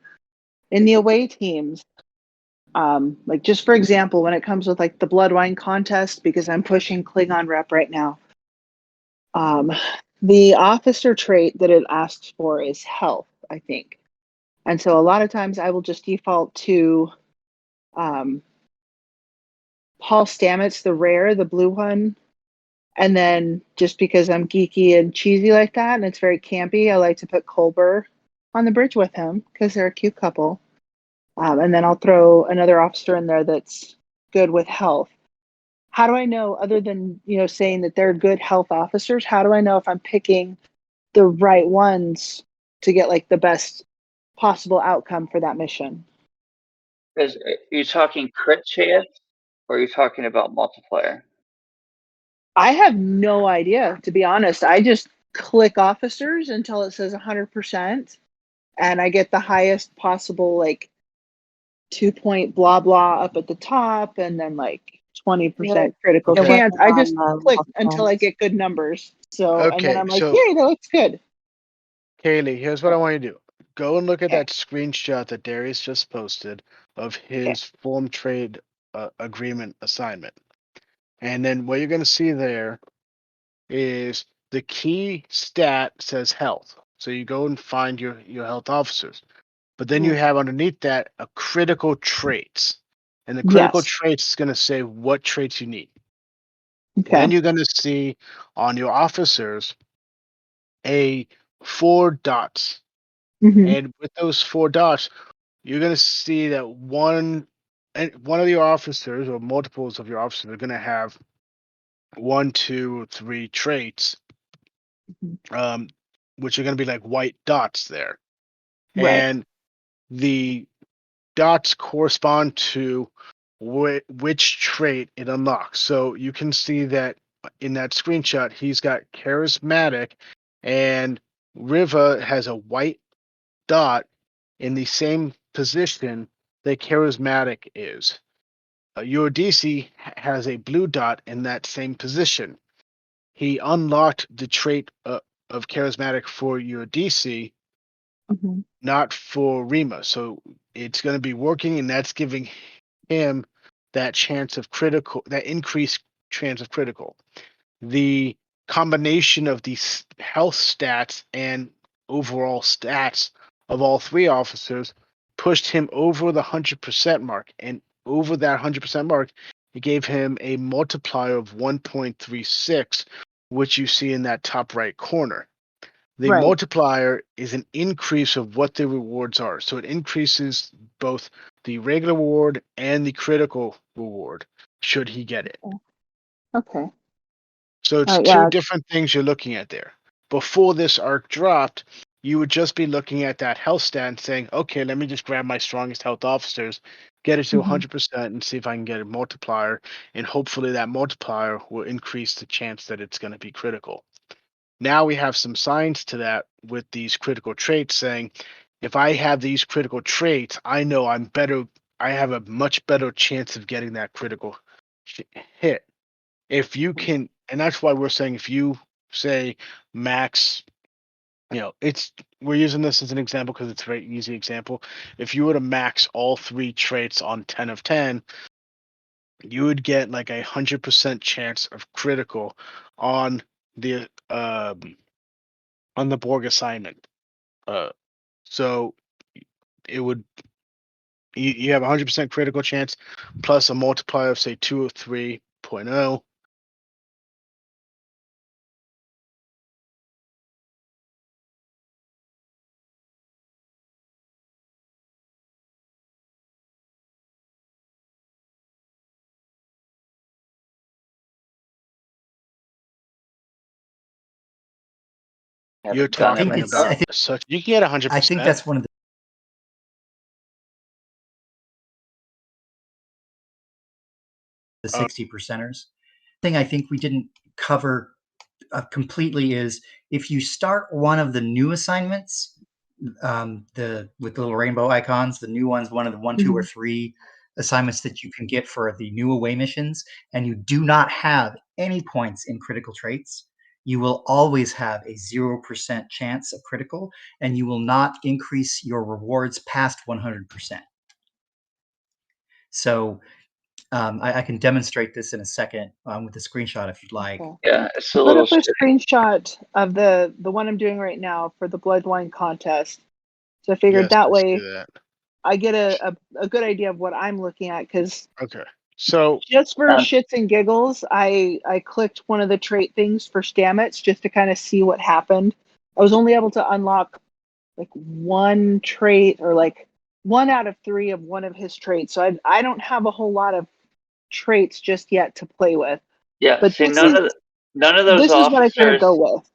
In the away teams, like just for example, when it comes with like the blood wine contest, because I'm pushing Klingon rep right now, the officer trait that it asks for is health, I think. And so a lot of times I will just default to Paul Stamets, the rare, the blue one. And then just because I'm geeky and cheesy like that, and it's very campy, I like to put Culber on the bridge with him because they're a cute couple. And then I'll throw another officer in there that's good with health. How do I know, other than saying that they're good health officers, how do I know if I'm picking the right ones to get like the best possible outcome for that mission? Are you talking crit chance, or are you talking about multiplier? I have no idea, to be honest. I just click officers until it says 100%, and I get the highest possible, like 2-point blah blah up at the top, and then like 20% critical It chance. wasn't I just on click multiple. until I get good numbers. So, and then Okay, I'm like, so- yay, that looks good. Kaylee, here's what I want you to do. Go and look at Okay. that screenshot that Darius just posted of his form trade agreement assignment. And then what you're going to see there is the key stat says health. So you go and find your health officers. But then you have underneath that a critical traits. And the critical Yes. traits is going to say what traits you need. Okay. Then you're going to see on your officers 4 dots. Mhm. And with those 4 dots, you're going to see that one of your officers or multiples of your officers are going to have 1, 2, 3 traits, which are going to be like white dots there. Right. And the dots correspond to which trait it unlocks. So you can see that in that screenshot, he's got charismatic, and Riva has a white dot in the same position that charismatic is. Eurydice has a blue dot in that same position. He unlocked the trait of charismatic for Eurydice, Mhm. not for Rima. So it's going to be working, and that's giving him that chance of critical, that increased chance of critical. The combination of these health stats and overall stats of all 3 officers pushed him over the 100% mark, and over that 100% mark, it gave him a multiplier of 1.36, which you see in that top right corner. The Right. multiplier is an increase of what the rewards are. So it increases both the regular reward and the critical reward, should he get it. Okay. So it's 2 yeah. different things you're looking at there. Before this arc dropped, you would just be looking at that health stat and saying, okay, let me just grab my strongest health officers, get it to Mhm. 100%, and see if I can get a multiplier. And hopefully that multiplier will increase the chance that it's going to be critical. Now we have some signs to that with these critical traits saying, if I have these critical traits, I know I'm better I have a much better chance of getting that critical hit. If you can, and that's why we're saying if you say max, we're using this as an example because it's a very easy example. If you were to max all 3 traits on 10 of 10, you would get like 100% chance of critical on the Borg assignment. So it would you have 100% critical chance plus a multiplier of say 203.0. You're talking about such you can get 100%. I think that's one of the 60 percenters. Thing I think we didn't cover completely is if you start one of the new assignments, with the little rainbow icons, the new ones, one of the 1, 2, or 3 assignments that you can get for the new away missions, and you do not have any points in critical traits, you will always have a 0% chance of critical, and you will not increase your rewards past 100%. So I can demonstrate this in a second with a screenshot if you'd like. Okay. Yeah, it's I a put little up a shitty. screenshot of the one I'm doing right now for the blood wine contest. So I figured Yes, that let's way do that. I get a good idea of what I'm looking at, because Okay. So just for shits and giggles, I clicked one of the trait things for Stamets just to kind of see what happened. I was only able to unlock like one trait, or like 1 out of 3 of one of his traits. So I don't have a whole lot of traits just yet to play with. Yeah, But see, this none of those this is what I figured officers. go with.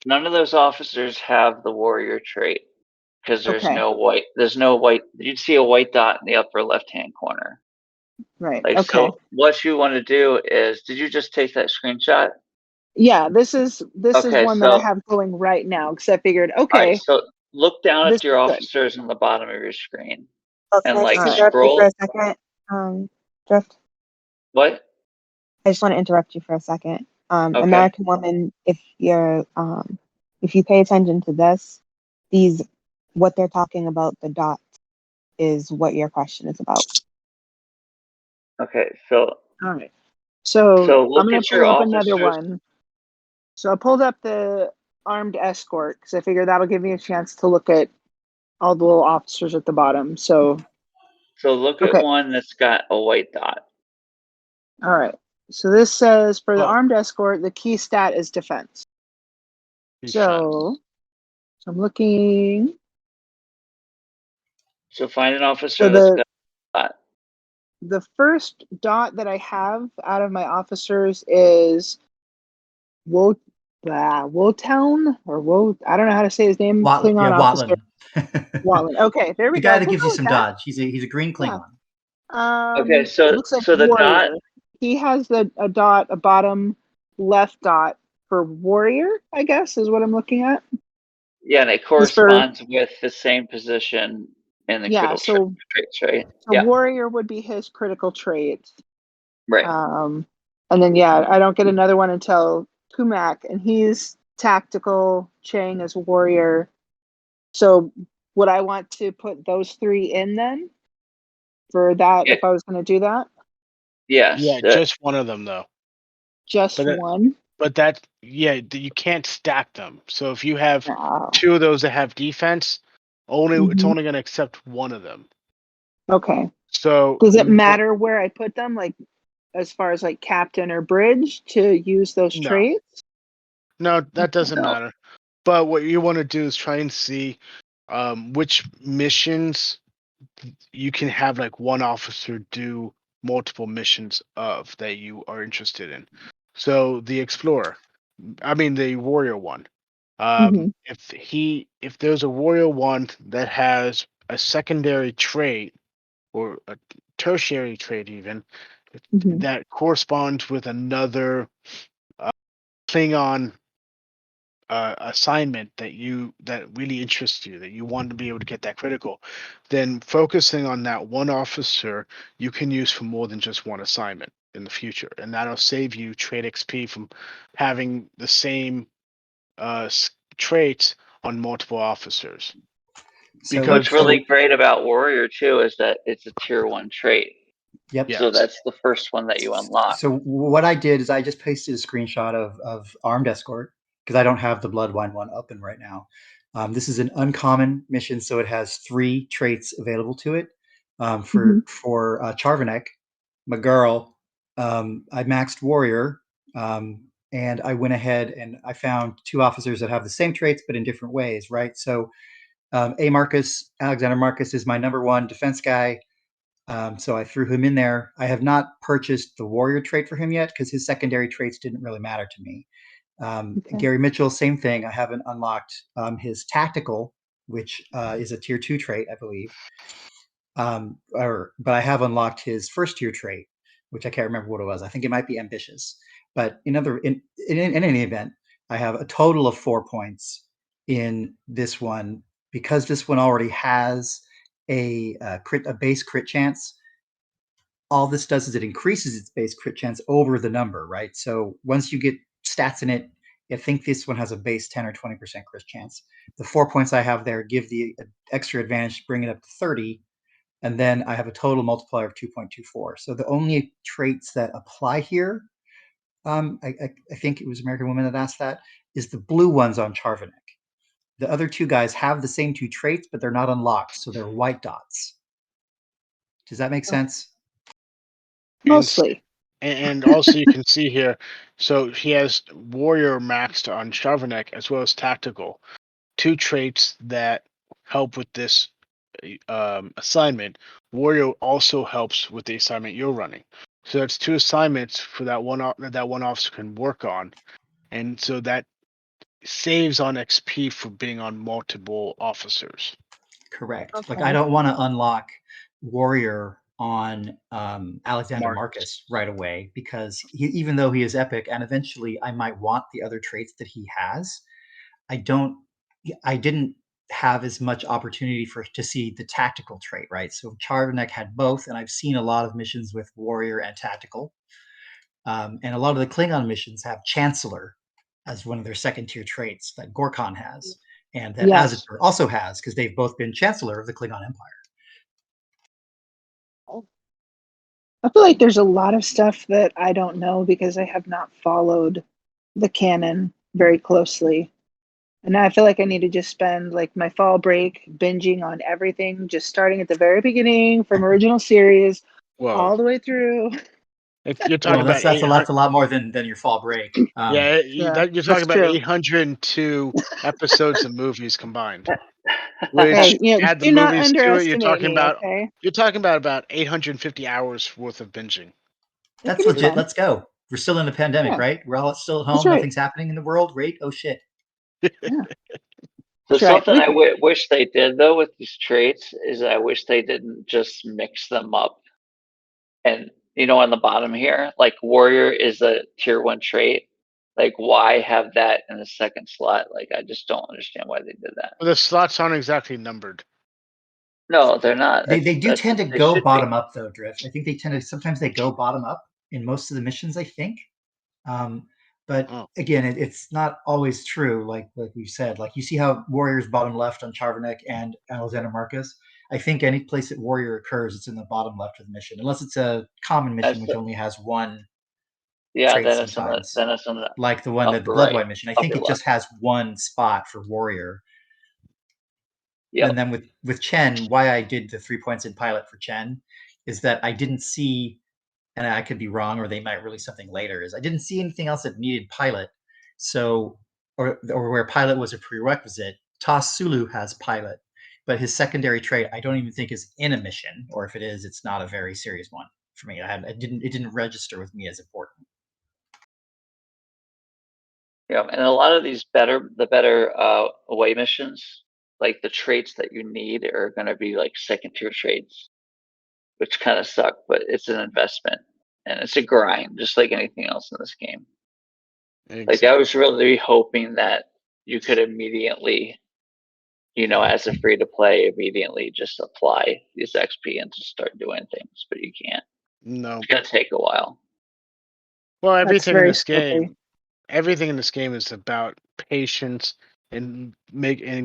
None of those officers have the warrior trait because there's Okay. no white. There's no white. You'd see a white dot in the upper left-hand corner. Right. Like, Okay. so what you want to do is, did you just take that screenshot? Yeah, this is Okay, one that I so have going right now, because I figured, all right, okay, so look down this at your is good. officers on the bottom of your screen Oh, can and I like just Alright. interrupt you for scroll. a second? Drift. What? I just want to interrupt you for a second. Okay. American Woman, if you pay attention to this, what they're talking about, the dots, is what your question is about. Okay, so All right. So look I'm going at to your pull up another officers. one. So I pulled up the armed escort because I figured that'll give me a chance to look at all the little officers at the bottom. So look at one that's got a white dot. all right. So this says for the Oh. armed escort, the key stat is defense. So I'm looking. So find an officer So that's got a dot. the first dot that I have out of my officers is Wotown or Wo. I don't know how to say his name. Klingon officer. Watland. Watland. Okay, there we The go. guy that We'll gives go you with some that. dodge. He's a green Klingon. Okay, so it looks like the warrior. dot. He has a dot, a bottom left dot for warrior, I guess, is what I'm looking at. Yeah, and it corresponds with the same position in the critical traits, right? So warrior would be his critical trait. Right. And then I don't get another one until Kumak, and he's tactical. Chang is warrior. So would I want to put those 3 in then for that if I was going to do that? Yes. Yeah, just one of them though. Just one. But you can't stack them. So if you have Oh. 2 of those that have defense, it's only going to accept one of them. Okay. So does it matter where I put them, like as far as like captain or bridge, to use those traits? No, that doesn't matter. But what you want to do is try and see which missions you can have like one officer do multiple missions of that you are interested in. So the the warrior one. If there's a warrior one that has a secondary trait or a tertiary trait even that corresponds with another Klingon assignment that really interests you, that you want to be able to get that critical, then focusing on that one officer you can use for more than just one assignment in the future, and that'll save you trait XP from having the same traits on multiple officers. So, Because What's really great about Warrior too is that it's a tier 1 trait. yep. Yeah. So that's the first one that you unlock. So what I did is I just pasted a screenshot of Armed Escort because I don't have the Bloodwine one open right now. This is an uncommon mission, so it has 3 traits available to it. For Charvanek, my girl, I maxed Warrior, and I went ahead and I found 2 officers that have the same traits but in different ways, right? So Alexander Marcus is my number 1 defense guy. So I threw him in there. I have not purchased the warrior trait for him yet because his secondary traits didn't really matter to me. Gary Mitchell, same thing. I haven't unlocked his tactical, which is a tier 2 trait, I believe. But I have unlocked his first tier trait, which I can't remember what it was. I think it might be ambitious. But in any event, I have a total of 4 points in this one because this one already has a base crit chance. All this does is it increases its base crit chance over the number, right? So once you get stats in it, I think this one has a base 10 or 20% crit chance. The 4 points I have there give the extra advantage to bring it up to 30. And then I have a total multiplier of 2.24. So the only traits that apply here, I think it was American Woman that asked that, is the blue ones on Charvanek. The other 2 guys have the same 2 traits, but they're not unlocked, so they're white dots. Does that make sense? Mostly. And also you can see here, so he has Warrior maxed on Charvanek as well as Tactical, 2 traits that help with this assignment. Warrior also helps with the assignment you're running. So that's 2 assignments for that one officer can work on, and so that saves on XP for being on multiple officers. Correct. Okay. Like I don't want to unlock Warrior on Alexander Marcus right away because even though he is epic and eventually I might want the other traits that he has, I didn't have as much opportunity to see the tactical trait, right? So Charvanek had both, and I've seen a lot of missions with Warrior and Tactical. And a lot of the Klingon missions have Chancellor as one of their second tier traits that Gorkon has, and that Azetur also has, because they've both been Chancellor of the Klingon Empire. I feel like there's a lot of stuff that I don't know because I have not followed the canon very closely. And I feel like I need to just spend like my fall break binging on everything, just starting at the very beginning from original series all the way through. You're talking about that's a lot more than your fall break. You're talking about 802 episodes of movies combined. Which add the movies to it, you're talking about 850 hours worth of binging. That's legit. Let's go. We're still in the pandemic, right? We're all still at home. Nothing's happening in the world. Right? Oh shit. So something I wish they did though with these traits is I wish they didn't just mix them up. And on the bottom here, like Warrior is a tier 1 trait. Like why have that in the second slot? Like I just don't understand why they did that. Well, the slots aren't exactly numbered. No, they're not. They do tend to go bottom up though, Drift. I think they tend to sometimes they go bottom up in most of the missions, I think. But again, it's not always true. Like we said, like you see how Warrior's bottom left on Charvanek and Alexander Marcus. I think any place that Warrior occurs, it's in the bottom left of the mission, unless it's a common mission which only has one. Yeah, then it's on the like the one that the Bloodwine mission. I think it just has one spot for Warrior. Yeah. And then with Chen, why I did the 3 points in pilot for Chen is that I didn't see, and I could be wrong, or they might release something later, is I didn't see anything else that needed pilot. So, or where pilot was a prerequisite. Tas Sulu has pilot, but his secondary trait I don't even think is in a mission, or if it is, it's not a very serious one for me. It didn't register with me as important. Yeah, and a lot of these the better away missions, like the traits that you need are going to be like second tier traits, which kind of suck, but it's an investment and it's a grind, just like anything else in this game. Exactly. Like I was really hoping that you could immediately, as a free to play, immediately just apply these XP and just start doing things, but you can't. No. It's gonna take a while. Well, That's everything in very this game, slippery. everything in this game is about patience and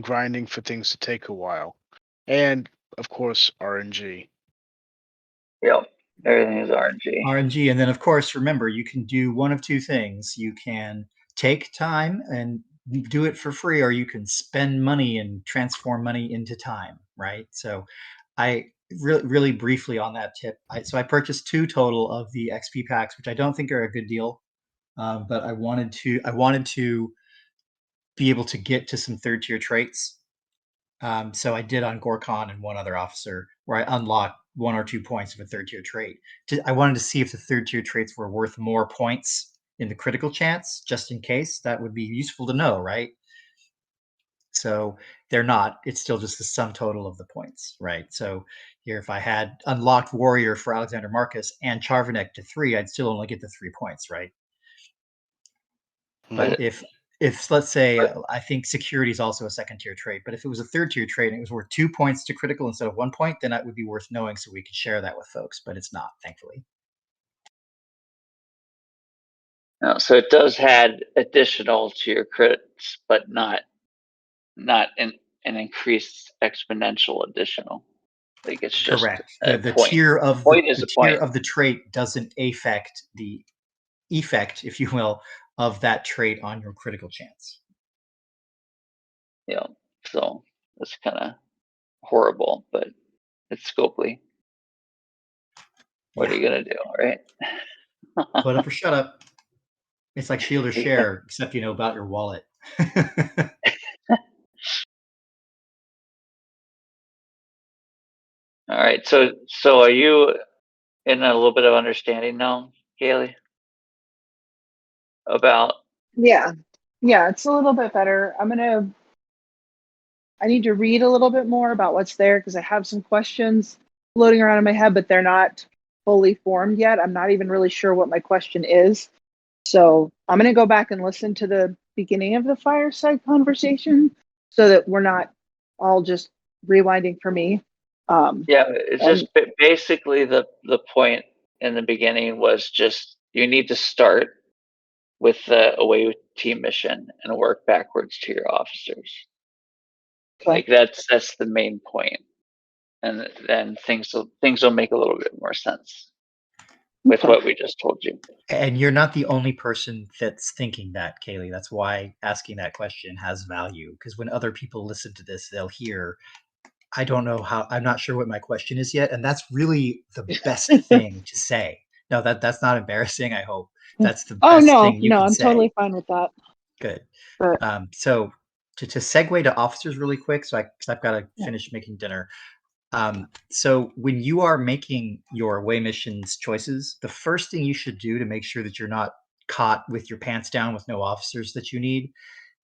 grinding for things to take a while, and of course RNG. Yep, everything is RNG. RNG, and then of course, remember, you can do one of two things. You can take time and do it for free, or you can spend money and transform money into time, right? So I really briefly on that tip. So I purchased 2 total of the XP packs, which I don't think are a good deal, but I wanted to be able to get to some 3rd tier traits. So I did on Gorkon and one other officer, where I unlocked 1 or 2 points of a 3rd tier trait. I wanted to see if the 3rd tier traits were worth more points in the critical chance, just in case. That would be useful to know, right? So they're not. It's still just the sum total of the points, right? So here, if I had unlocked Warrior for Alexander Marcus and Charvanek to 3, I'd still only get the 3 points, right? But if let's say I think security is also a 2nd tier trait, but if it was a 3rd tier trait and it was worth 2 points to critical instead of 1 point, then that would be worth knowing, so we could share that with folks. But it's not, thankfully. No, so it does add additional to your crits, but not an increased exponential additional. Like it's just Correct. a The point. tier of Point is the a tier point. of the trait doesn't affect the effect, if you will, of that trait on your critical chance. So it's kind of horrible, but it's Scopely. What are you gonna do, right? Put up or shut up. It's like shield or share, except you know about your wallet. All right. So are you in a little bit of understanding now, Kaylee? About Yeah. Yeah, it's a little bit better. I need to read a little bit more about what's there because I have some questions floating around in my head, but they're not fully formed yet. I'm not even really sure what my question is. So I'm going to go back and listen to the beginning of the fireside conversation so that we're not all just rewinding for me. yeah, it's just basically the point in the beginning was just you need to start with the away team mission and work backwards to your officers. Okay. Like that's the main point, and then things will make a little bit more sense with Okay. what we just told you. And you're not the only person that's thinking that, Kaylee. That's why asking that question has value. Because when other people listen to this, they'll hear, I don't know how, I'm not sure what my question is yet. And that's really the best thing to say. No, that's not embarrassing, I hope. That's the Oh, best no, thing you can I'm say. totally fine with that. Good. But So to segue to officers really quick, so I've got to finish making dinner. So when you are making your away missions choices, the first thing you should do to make sure that you're not caught with your pants down with no officers that you need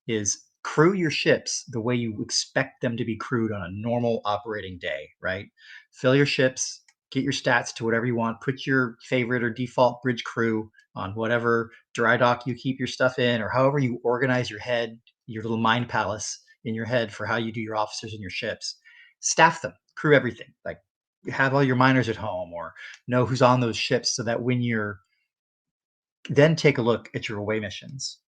is crew your ships the way you expect them to be crewed on a normal operating day, right? Fill your ships, get your stats to whatever you want, put your favorite or default bridge crew on whatever dry dock you keep your stuff in, or however you organize your head, your little mind palace in your head for how you do your officers and your ships. Staff them, crew everything. Like have all your miners at home or know who's on those ships so that when you're then take a look at your away missions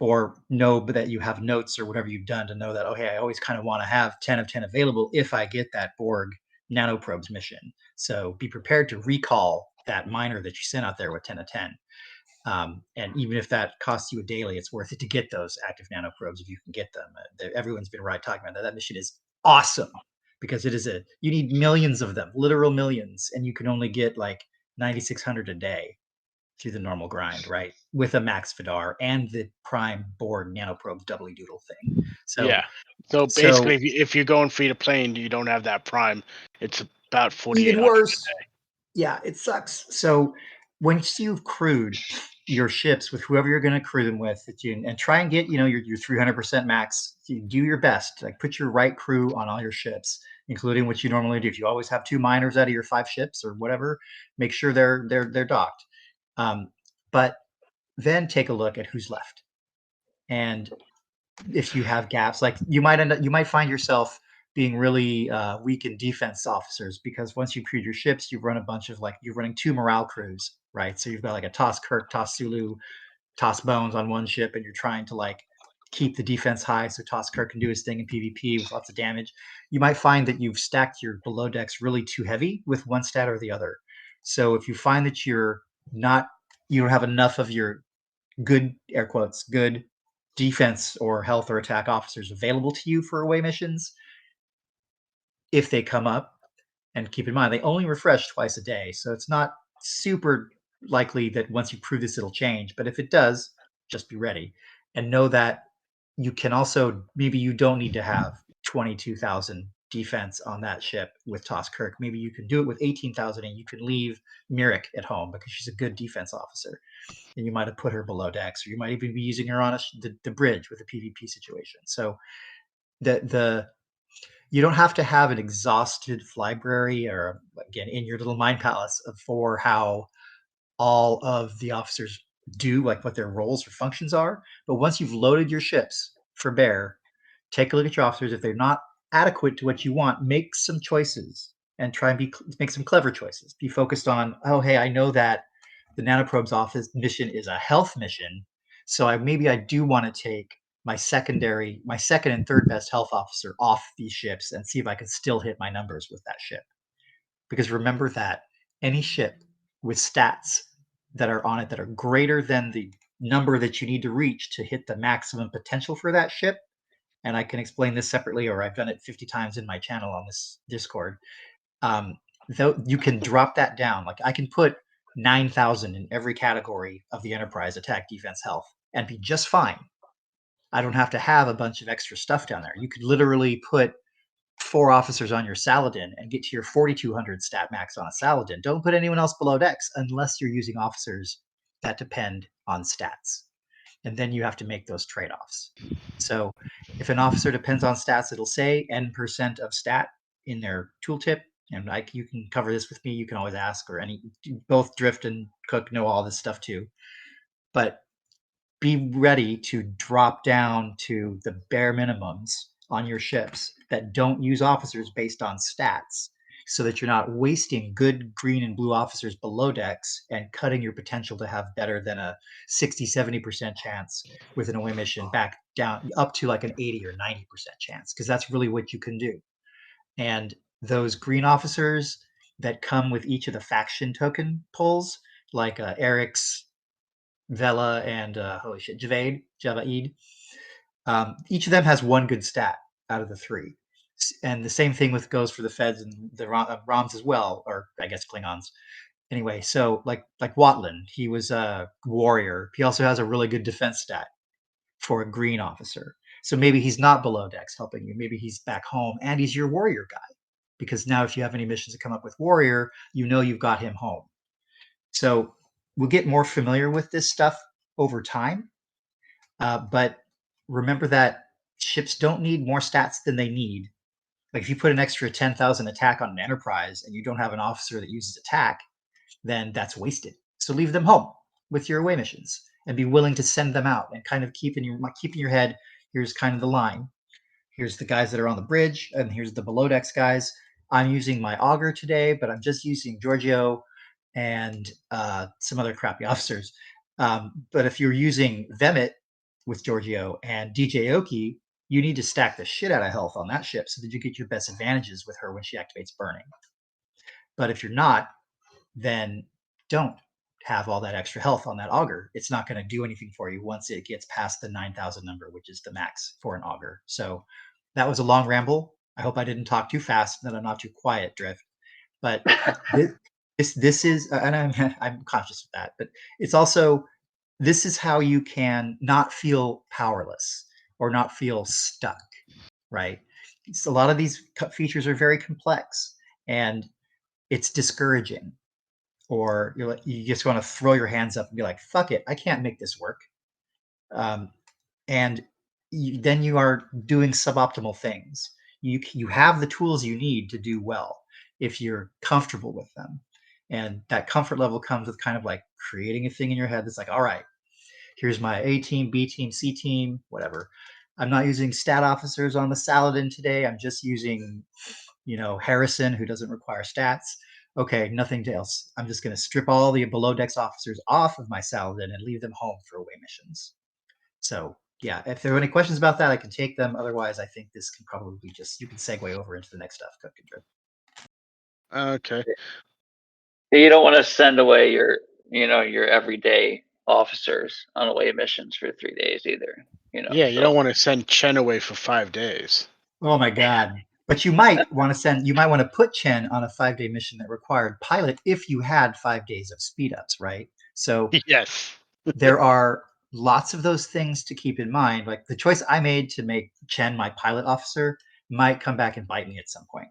or know that you have notes or whatever you've done to know that, okay, I always kind of want to have 10 of 10 available if I get that Borg nanoprobes mission. So be prepared to recall that miner that you sent out there with 10 of 10. And even if that costs you a daily, it's worth it to get those active nanoprobes if you can get them. Everyone's been talking about that. That mission is awesome because you need millions of them, literal millions, and you can only get like 9,600 a day through the normal grind, right? With a max Vidar and the prime Borg nanoprobes doubly doodle thing. So yeah. So basically, if you're going free to play and you don't have that prime, it's about 4,800 even worse. Yeah, it sucks. So once you've crewed your ships with whoever you're going to crew them with, and try and get your 300% max. You do your best. Like put your right crew on all your ships, including what you normally do. If you always have 2 miners out of your 5 ships or whatever, make sure they're docked. But then take a look at who's left. And if you have gaps, like you might find yourself being really weak in defense officers, because once you create your ships, you run a bunch of you're running 2 morale crews, right? So you've got like a Toss Kirk, Toss Sulu, Toss Bones on one ship, and you're trying to keep the defense high so Toss Kirk can do his thing in PvP with lots of damage. You might find that you've stacked your below decks really too heavy with one stat or the other. So if you find that you don't have enough of your good, air quotes, good defense or health or attack officers available to you for away missions, if they come up, and keep in mind they only refresh twice a day, so it's not super likely that once you prove this it'll change, but if it does, just be ready and know that you can also, maybe you don't need to have 22,000 defense on that ship with Toss Kirk. Maybe you can do it with 18,000 and you can leave Mirik at home because she's a good defense officer, and you might have put her below decks, or you might even be using her on the bridge with a PvP situation. So the you don't have to have an exhausted library, or again in your little mind palace for how all of the officers do, what their roles or functions are. But once you've loaded your ships for bear, take a look at your officers. If they're not adequate to what you want, make some choices and try and make some clever choices. Be focused on, oh, hey, I know that the nanoprobe's office mission is a health mission, so maybe I do want to take my second and third best health officer off these ships and see if I can still hit my numbers with that ship. Because remember that any ship with stats that are on it that are greater than the number that you need to reach to hit the maximum potential for that ship, and I can explain this separately, or I've done it 50 times in my channel on this Discord, though you can drop that down. Like I can put 9,000 in every category of the Enterprise: attack, defense, health, and be just fine. I don't have to have a bunch of extra stuff down there. You could literally put 4 officers on your Saladin and get to your 4,200 stat max on a Saladin. Don't put anyone else below decks unless you're using officers that depend on stats. And then you have to make those trade-offs. So if an officer depends on stats, it'll say N% of stat in their tooltip. And you can cover this with me. You can always ask, or both Drift and Cook know all this stuff too. But be ready to drop down to the bare minimums on your ships that don't use officers based on stats, so that you're not wasting good green and blue officers below decks and cutting your potential to have better than a 60-70% chance with an away mission back down up to like an 80 or 90% chance, because that's really what you can do. And those green officers that come with each of the faction token pulls, like Eric's, Vela, and Javaid, each of them has one good stat out of the 3. And the same thing goes for the Feds and the Roms as well, or I guess Klingons. Anyway, so like Watlin, he was a warrior. He also has a really good defense stat for a green officer. So maybe he's not below decks helping you. Maybe he's back home and he's your warrior guy. Because now if you have any missions that come up with warrior, you know you've got him home. So we'll get more familiar with this stuff over time. But remember that ships don't need more stats than they need. Like if you put an extra 10,000 attack on an Enterprise and you don't have an officer that uses attack, then that's wasted. So leave them home with your away missions and be willing to send them out, and kind of keep in your head, here's kind of the line. Here's the guys that are on the bridge, and here's the below decks guys. I'm using my Augur today, but I'm just using Giorgio and some other crappy officers. But if you're using Vemet with Giorgio and DJ Oki, you need to stack the shit out of health on that ship so that you get your best advantages with her when she activates burning. But if you're not, then don't have all that extra health on that Augur. It's not going to do anything for you once it gets past the 9,000 number, which is the max for an Augur. So that was a long ramble. I hope I didn't talk too fast and that I'm not too quiet, Drift. But this is, and I'm conscious of that, but it's also, this is how you can not feel powerless or not feel stuck, right? So a lot of these features are very complex and it's discouraging, or you just want to throw your hands up and be like, fuck it, I can't make this work. And then you are doing suboptimal things. You have the tools you need to do well if you're comfortable with them. And that comfort level comes with kind of like creating a thing in your head that's like, all right, here's my A team, B team, C team, whatever. I'm not using stat officers on the Saladin today. I'm just using, Harrison, who doesn't require stats. Okay, nothing else. I'm just going to strip all the below decks officers off of my Saladin and leave them home for away missions. So yeah, if there are any questions about that, I can take them. Otherwise, I think this can probably you can segue over into the next stuff. Okay. You don't want to send away your everyday officers on away missions for 3 days either. Yeah, you don't want to send Chen away for 5 days. Oh my God. But you might want to put Chen on a 5-day mission that required pilot if you had 5 days of speed ups, right? So Yes. there are lots of those things to keep in mind. Like the choice I made to make Chen my pilot officer might come back and bite me at some point.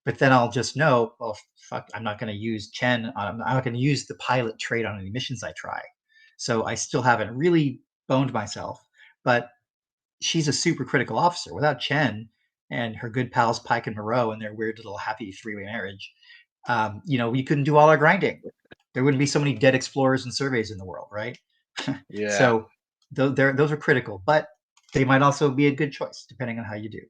But then I'll just know, well, fuck, I'm not going to use Chen. I'm not going to use the pilot trait on any missions I try. So I still haven't really boned myself. But she's a super critical officer. Without Chen and her good pals Pike and Moreau and their weird little happy 3-way marriage, we couldn't do all our grinding. There wouldn't be so many dead explorers and surveys in the world, right? Yeah. So those are critical, but they might also be a good choice depending on how you do.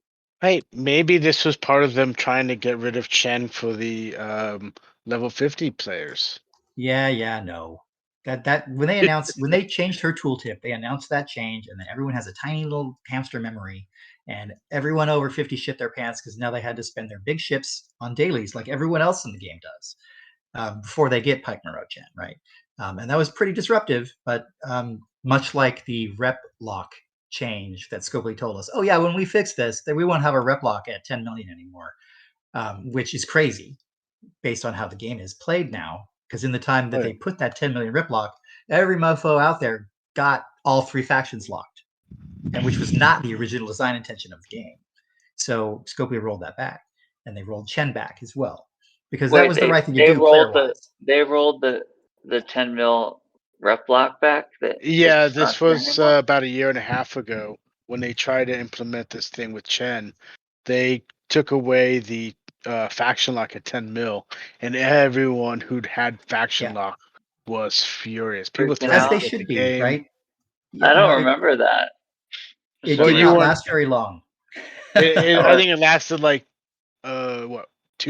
Hey, maybe this was part of them trying to get rid of Chen for the level 50 players. No. That when they changed her tooltip, they announced that change, and then everyone has a tiny little hamster memory, and everyone over 50 shit their pants because now they had to spend their big ships on dailies like everyone else in the game does before they get Pike Moreau Chen, right? And that was pretty disruptive, but much like the rep lock change that Scopely told us, oh yeah, when we fix this, then we won't have a rep lock at 10 million anymore, which is crazy based on how the game is played now. Because in the time that they put that 10 million rip lock, every mofo out there got all 3 factions locked, and which was not the original design intention of the game. So Scopely rolled that back, and they rolled Chen back as well, because that was the right thing to do. They rolled the 10 mil rep block back. Yeah, this was about a year and a half ago when they tried to implement this thing with Chen. They took away the faction lock at 10 mil, and everyone who'd had faction lock was furious. People as they should be, game. Right? I don't remember that. It did not last very long. I think it lasted like 2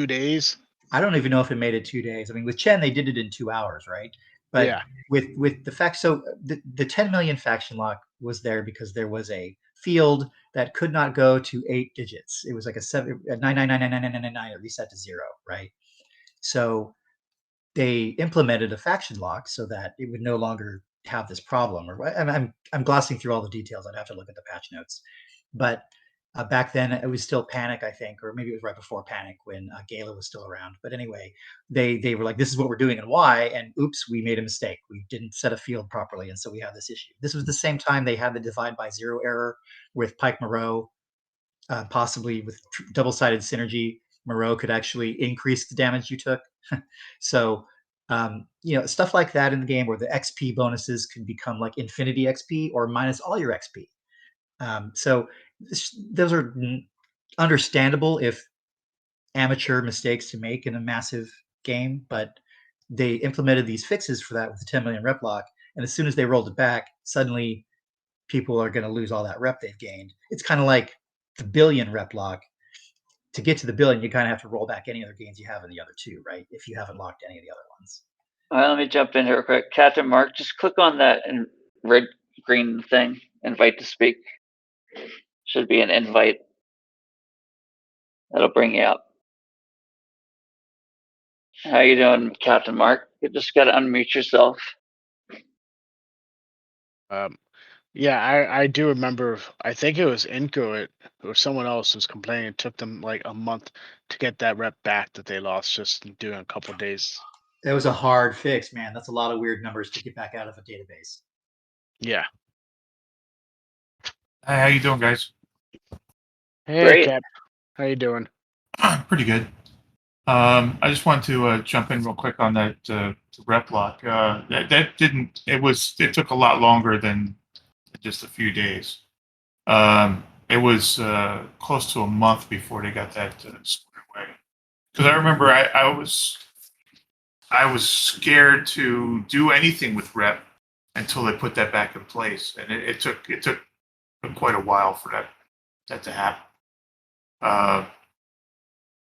days. I don't even know if it made it 2 days. I mean, with Chen, they did it in 2 hours, right? But yeah. with the fact, so the 10 million faction lock was there because there was a field that could not go to 8 digits. It was like a 9999999 it reset to 0, right? So they implemented a faction lock so that it would no longer have this problem. I'm glossing through all the details. I'd have to look at the patch notes, but back then it was still Panic, I think, or maybe it was right before Panic when Gala was still around. But anyway, they were like, this is what we're doing and why, and oops, we made a mistake. We didn't set a field properly, and so we have this issue. This was the same time they had the divide by 0 error with Pike Moreau, possibly with double-sided synergy. Moreau could actually increase the damage you took. So stuff like that in the game where the XP bonuses can become like infinity XP or minus all your XP. So those are understandable if amateur mistakes to make in a massive game, but they implemented these fixes for that with the 10 million rep lock, and as soon as they rolled it back, suddenly people are going to lose all that rep they've gained. It's kind of like the billion rep lock. To get to the billion, you kind of have to roll back any other gains you have in the other 2, right? If you haven't locked any of the other ones. All right, let me jump in here real quick. Captain Mark, just click on that red-green thing, invite to speak. Should be an invite. That'll bring you up. How you doing, Captain Mark? You just got to unmute yourself. Yeah, I do remember. I think it was Inco or someone else was complaining. It took them like a month to get that rep back that they lost just doing a couple of days. That was a hard fix, man. That's a lot of weird numbers to get back out of a database. Yeah. Hey, how you doing, guys? Hey, Great. Cap. How you doing? Pretty good. I just wanted to jump in real quick on that rep lock. It took a lot longer than just a few days. It was close to a month before they got that squared away. Because I remember I was scared to do anything with rep until they put that back in place, and it took quite a while for that to happen.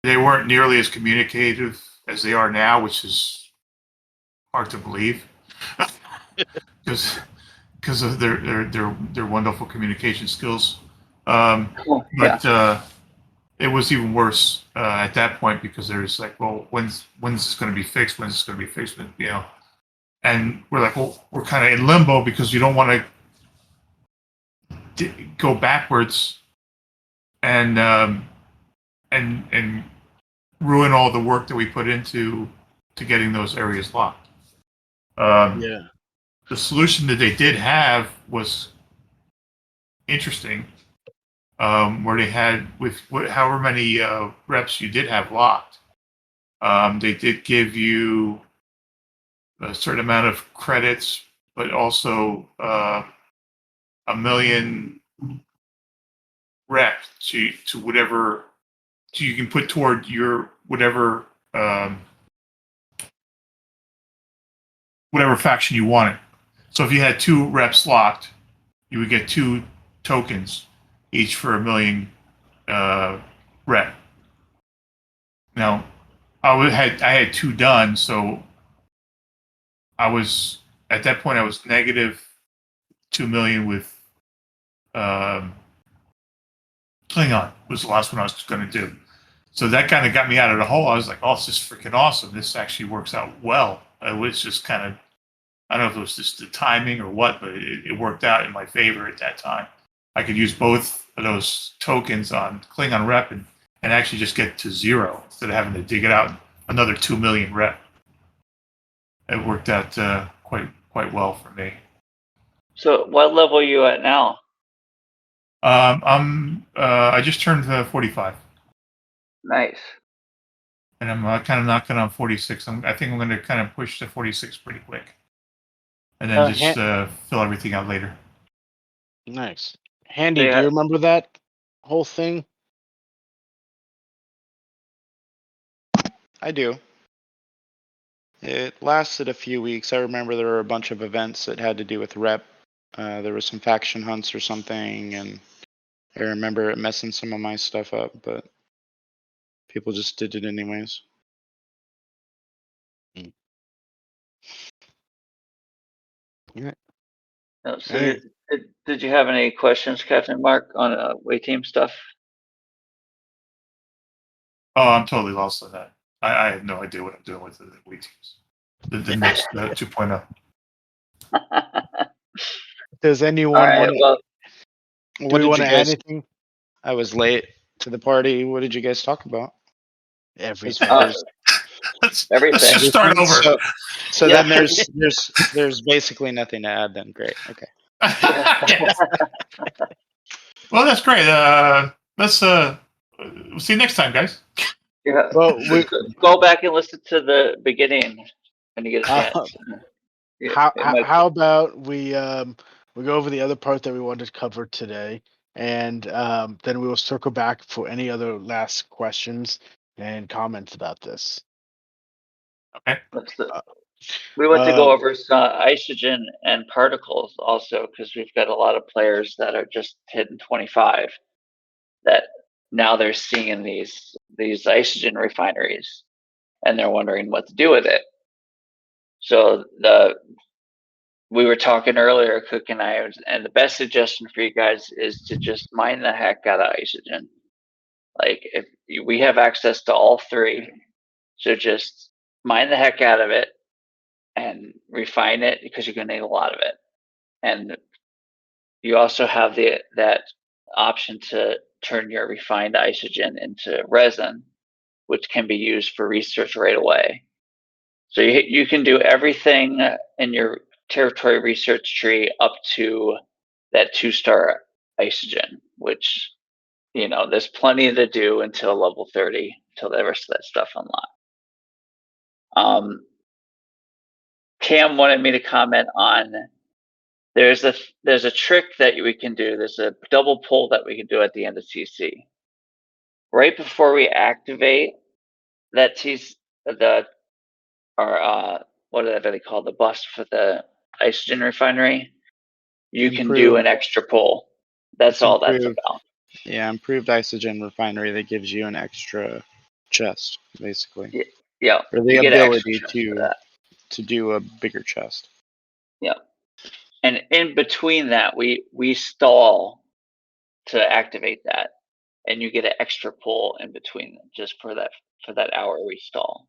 They weren't nearly as communicative as they are now, which is hard to believe, because of their wonderful communication skills. But it was even worse at that point because there's like, well, when's this going to be fixed? When's this going to be fixed? You know, and we're like, well, we're kind of in limbo because you don't want to go backwards and ruin all the work that we put into getting those areas locked. Yeah. The solution that they did have was interesting, where they had with however many reps you did have locked, they did give you a certain amount of credits, but also 1 million reps to whatever you can put toward your whatever faction you wanted. So if you had 2 reps locked, you would get 2 tokens, each for 1 million rep. Now, I had 2 done, so I was at that point I was negative 2 million with Klingon was the last one I was going to do. So that kind of got me out of the hole. I was like, oh, this is freaking awesome. This actually works out well. It was just kind of, I don't know if it was just the timing or what, but it worked out in my favor at that time. I could use both of those tokens on Klingon rep and actually just get to 0 instead of having to dig it out another 2 million rep. It worked out quite well for me. So what level are you at now? I just turned 45. Nice. And I'm kind of knocking on 46. I think I'm going to kind of push to 46 pretty quick, and then just fill everything out later. Nice. Handy, do you remember that whole thing? I do. It lasted a few weeks. I remember there were a bunch of events that had to do with rep. There was some faction hunts or something, and I remember it messing some of my stuff up, but people just did it anyways. Yeah. So did you have any questions, Captain Mark, on away team stuff? Oh, I'm totally lost on that. I have no idea what I'm doing with the away teams. The next 2.0. Does anyone want to? Do we want to add anything? I was late to the party. What did you guys talk about? Everything. Let's Everything. just start over. So then there's basically nothing to add. Then great. Okay. Well, that's great. Let's see you next time, guys. Yeah. Well, go back and listen to the beginning when you get a chance. How about we go over the other part that we wanted to cover today, and then we will circle back for any other last questions and comments about this. Okay. We want to go over some isogen and particles also, because we've got a lot of players that are just hitting 25 that now they're seeing these isogen refineries and they're wondering what to do with it. So we were talking earlier, Cook and I, and the best suggestion for you guys is to just mine the heck out of isogen. Like, if we have access to all 3, so just mine the heck out of it and refine it, because you're going to need a lot of it. And you also have that option to turn your refined isogen into resin, which can be used for research right away. So you can do everything in your territory research tree up to that 2-star isogen, which, there's plenty to do until level 30, until the rest of that stuff unlocks. Cam wanted me to comment on, there's a trick that we can do. There's a double pull that we can do at the end of TC. Right before we activate that what are they called? The bus for the isogen refinery. You can do an extra pull. That's It's all that's improved. about. Yeah, improved Isogen refinery that gives you an extra chest, basically, Yeah, or the you get extra ability chest for to that. do a bigger chest. Yeah, and in between that, we stall to activate that, and you get an extra pull in between them just for that hour we stall.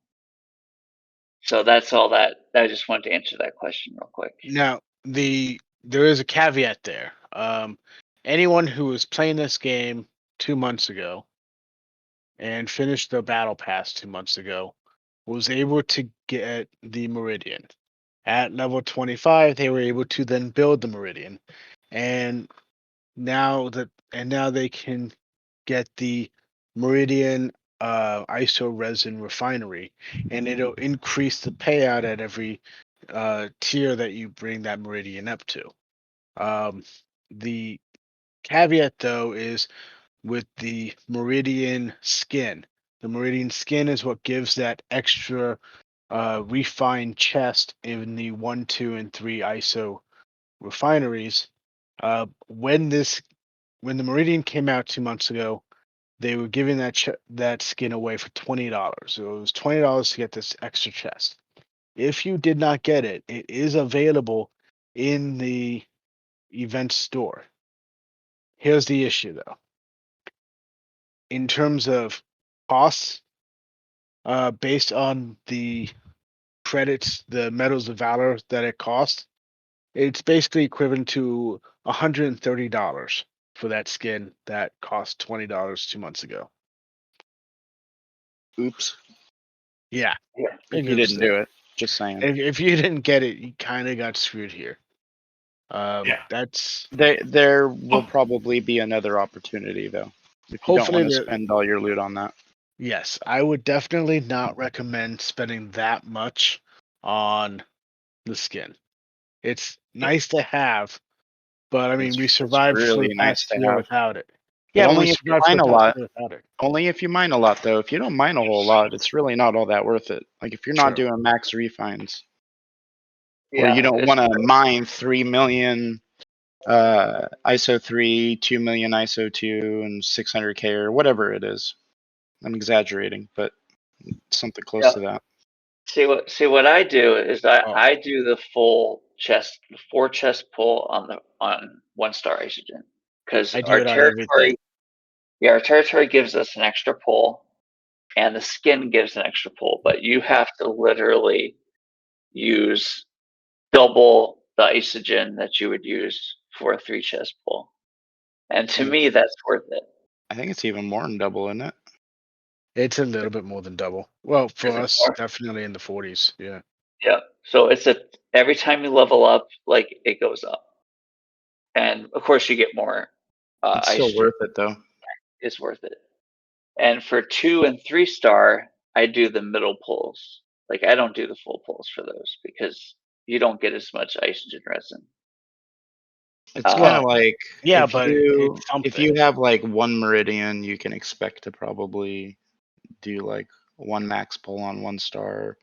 So that's all that. I just wanted to answer that question real quick. Now, there is a caveat there. Anyone who was playing this game 2 months ago and finished the battle pass 2 months ago was able to get the Meridian. At level 25, they were able to then build the Meridian, and now they can get the Meridian iso resin refinery, and it'll increase the payout at every tier that you bring that Meridian up to. The caveat though is with the Meridian skin. The Meridian skin is what gives that extra refined chest in the 1, 2, and 3 ISO refineries. When the Meridian came out 2 months ago, they were giving that skin away for $20. So it was $20 to get this extra chest. If you did not get it, it is available in the event store. Here's the issue, though. In terms of costs, based on the credits, the medals of valor that it costs, it's basically equivalent to $130 for that skin that cost $20 2 months ago. Oops. Yeah. Yeah. If you didn't do it, just saying. If you didn't get it, you kind of got screwed here. Yeah. That's There will probably be another opportunity though. If you don't Hopefully want to the- spend all your loot on that. yes. I would definitely not recommend spending that much on the skin. It's nice to have, but I mean, we It's survived for really the nice past to year have. without it. But Yeah, but only we if you survived for mine the a past lot. year without it. Only if you mine a lot though. If you don't mine a whole lot, it's really not all that worth it. Like if you're not True. doing max refines, or Yeah, you don't it's want to true. mine 3 million ISO 3, 2 million ISO 2, and 600K or whatever it is. I'm exaggerating, but something close Yeah. to that. See what I do is Oh. I do the full chest, the 4 chest pull on 1-star Isogen, because I do our it on territory. everything. Yeah, our territory gives us an extra pull, and the skin gives an extra pull, but you have to literally use double the Isogen that you would use for a 3 chest pull. And to me, that's worth it. I think it's even more than double, isn't it? It's a little bit more than double. Well, for Is it us, more? definitely in the 40s. Yeah. Yeah. So it's every time you level up, like it goes up, and of course you get more. It's still Isogen worth it though. is worth it. And for 2 and 3-star, I do the middle pulls. Like I don't do the full pulls for those because you don't get as much Isogen resin. It's kind of Well, like yeah, if but you it's something. if you have like 1 meridian, you can expect to probably do like 1 max pull on 1-star.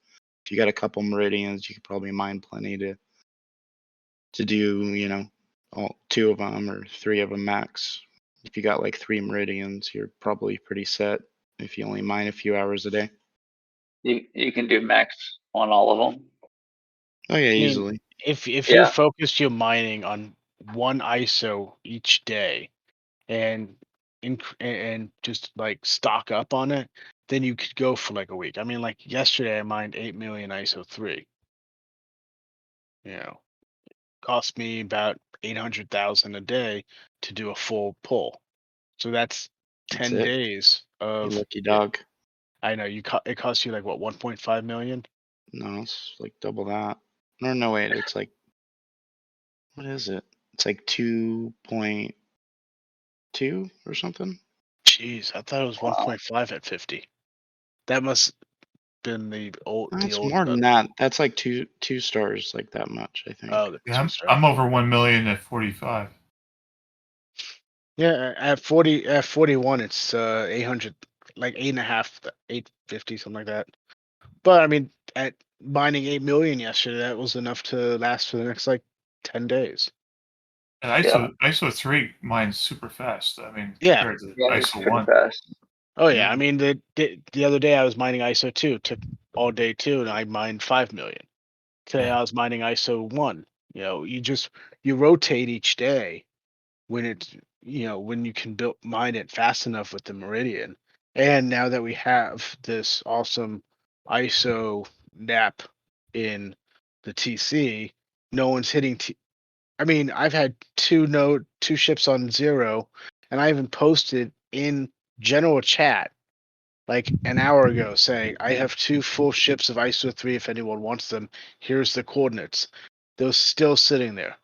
If you got a couple meridians, you could probably mine plenty to do, all 2 of them or 3 of them max. If you got like 3 meridians, you're probably pretty set if you only mine a few hours a day. You can do max on all of them. Oh yeah, I mean, easily. if Yeah. you're focused your mining on 1 ISO each day and just like stock up on it, then you could go for like a week. I mean, like yesterday I mined 8 million ISO 3. Cost me about 800,000 a day to do a full pull. So that's That's 10 it. days You of lucky dog. I know it costs you like what 1.5 million? No, it's like double that. No, wait, it's like, what is it? It's like 2.2 or something. Jeez, I thought it was Wow. 1.5 at 50. That must been the old That's more than that. That's like two stars, like that much, I think. Oh, the Yeah, 2-star. I'm over 1 million at 45. Yeah, at 41 it's 800, like 8.5, 850, something like that. But I mean, at mining 8 million yesterday, that was enough to last for the next like 10 days. And Yeah. ISO 3 mine's super fast. I mean, Yeah. compared to Yeah, it's ISO pretty 1. fast. Oh yeah, I mean the other day I was mining ISO 2, took all day too, and I mined 5 million. Today Yeah. I was mining ISO 1. You rotate each day when it's when you can mine it fast enough with the Meridian. And now that we have this awesome ISO NAP in the TC, no one's hitting I mean, I've had two ships on 0, and I even posted in general chat like an hour ago saying I have 2 full ships of ISO 3 if anyone wants them. Here's the coordinates. They're still sitting there.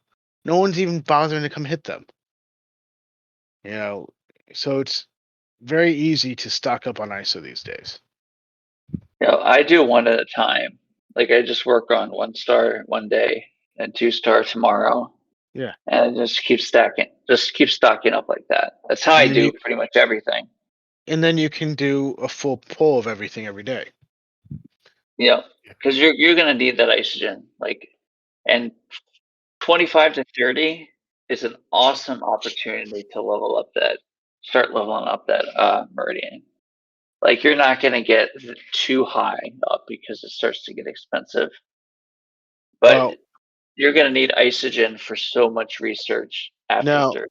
No one's even bothering to come hit them. So it's very easy to stock up on ISO these days. I do one at a time. Like I just work on 1 star one day and 2 star tomorrow. Yeah. And just keep stocking up like that. That's how And I then do pretty much everything. And then you can do a full pull of everything every day. Yeah. Because you're gonna need that Isogen. And 25 to 30 is an awesome opportunity to start leveling up that Meridian. Like you're not gonna get too high up because it starts to get expensive. But Well, you're gonna need Isogen for so much research after now 30.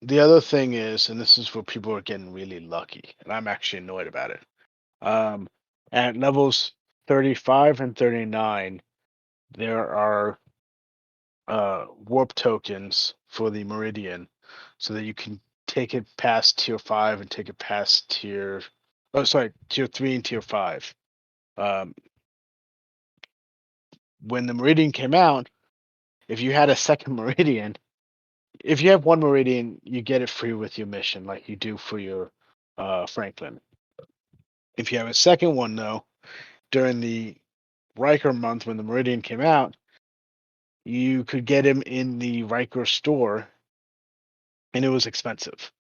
the other thing is, and this is where people are getting really lucky, and I'm actually annoyed about it. At levels 35 and 39, there are warp tokens for the Meridian, so that you can take it past tier 5 and take it past tier 3 and tier 5. When the Meridian came out, if you had a second Meridian, if you have one Meridian, you get it free with your mission, like you do for your Franklin. If you have a second one, though, during the Riker month when the Meridian came out, you could get him in the Riker store, and it was expensive.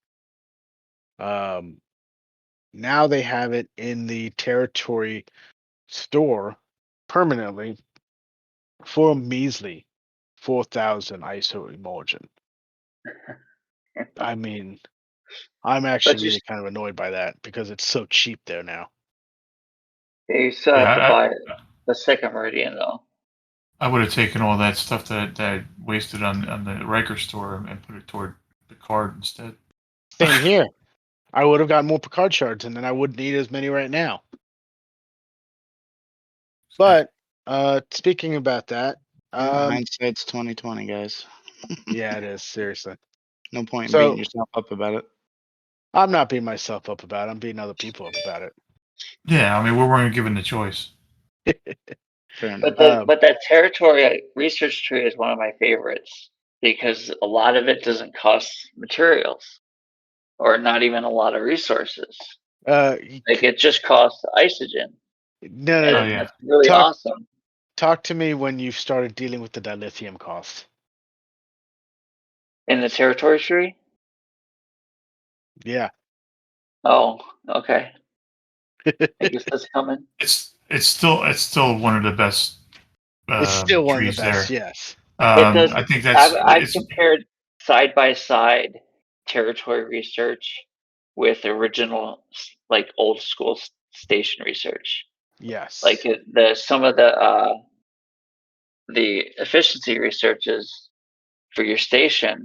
Now they have it in the Territory store permanently for a measly 4,000 ISO emulsion. I mean, I'm actually But you really kind of annoyed by that because it's so cheap there now. you still Yeah, have to buy the second Meridian though. I would have taken all that stuff that I wasted on the Riker store and put it toward the card instead. Same here. I would have gotten more Picard shards, and then I wouldn't need as many right now. But speaking about that, Hindsight's 2020, guys. yeah, it is seriously. No point in So- beating yourself up about it. I'm not beating myself up about it. I'm beating other people up about it. Yeah, I mean, we weren't given the choice. Fair enough. But that Territory research tree is one of my favorites because a lot of it doesn't cost materials or not even a lot of resources. Like it just costs Isogen. No, And Oh, yeah. that's really Talk- awesome. Talk to me when you've started dealing with the dilithium cost. In the Territory tree? Yeah. Oh, okay. I guess that's coming. It's still one of the best. It's still one of the trees best, there. yes. It does. I think that's I've compared side by side Territory research with original, like old school station research. Yes. Like some of the efficiency researches for your station,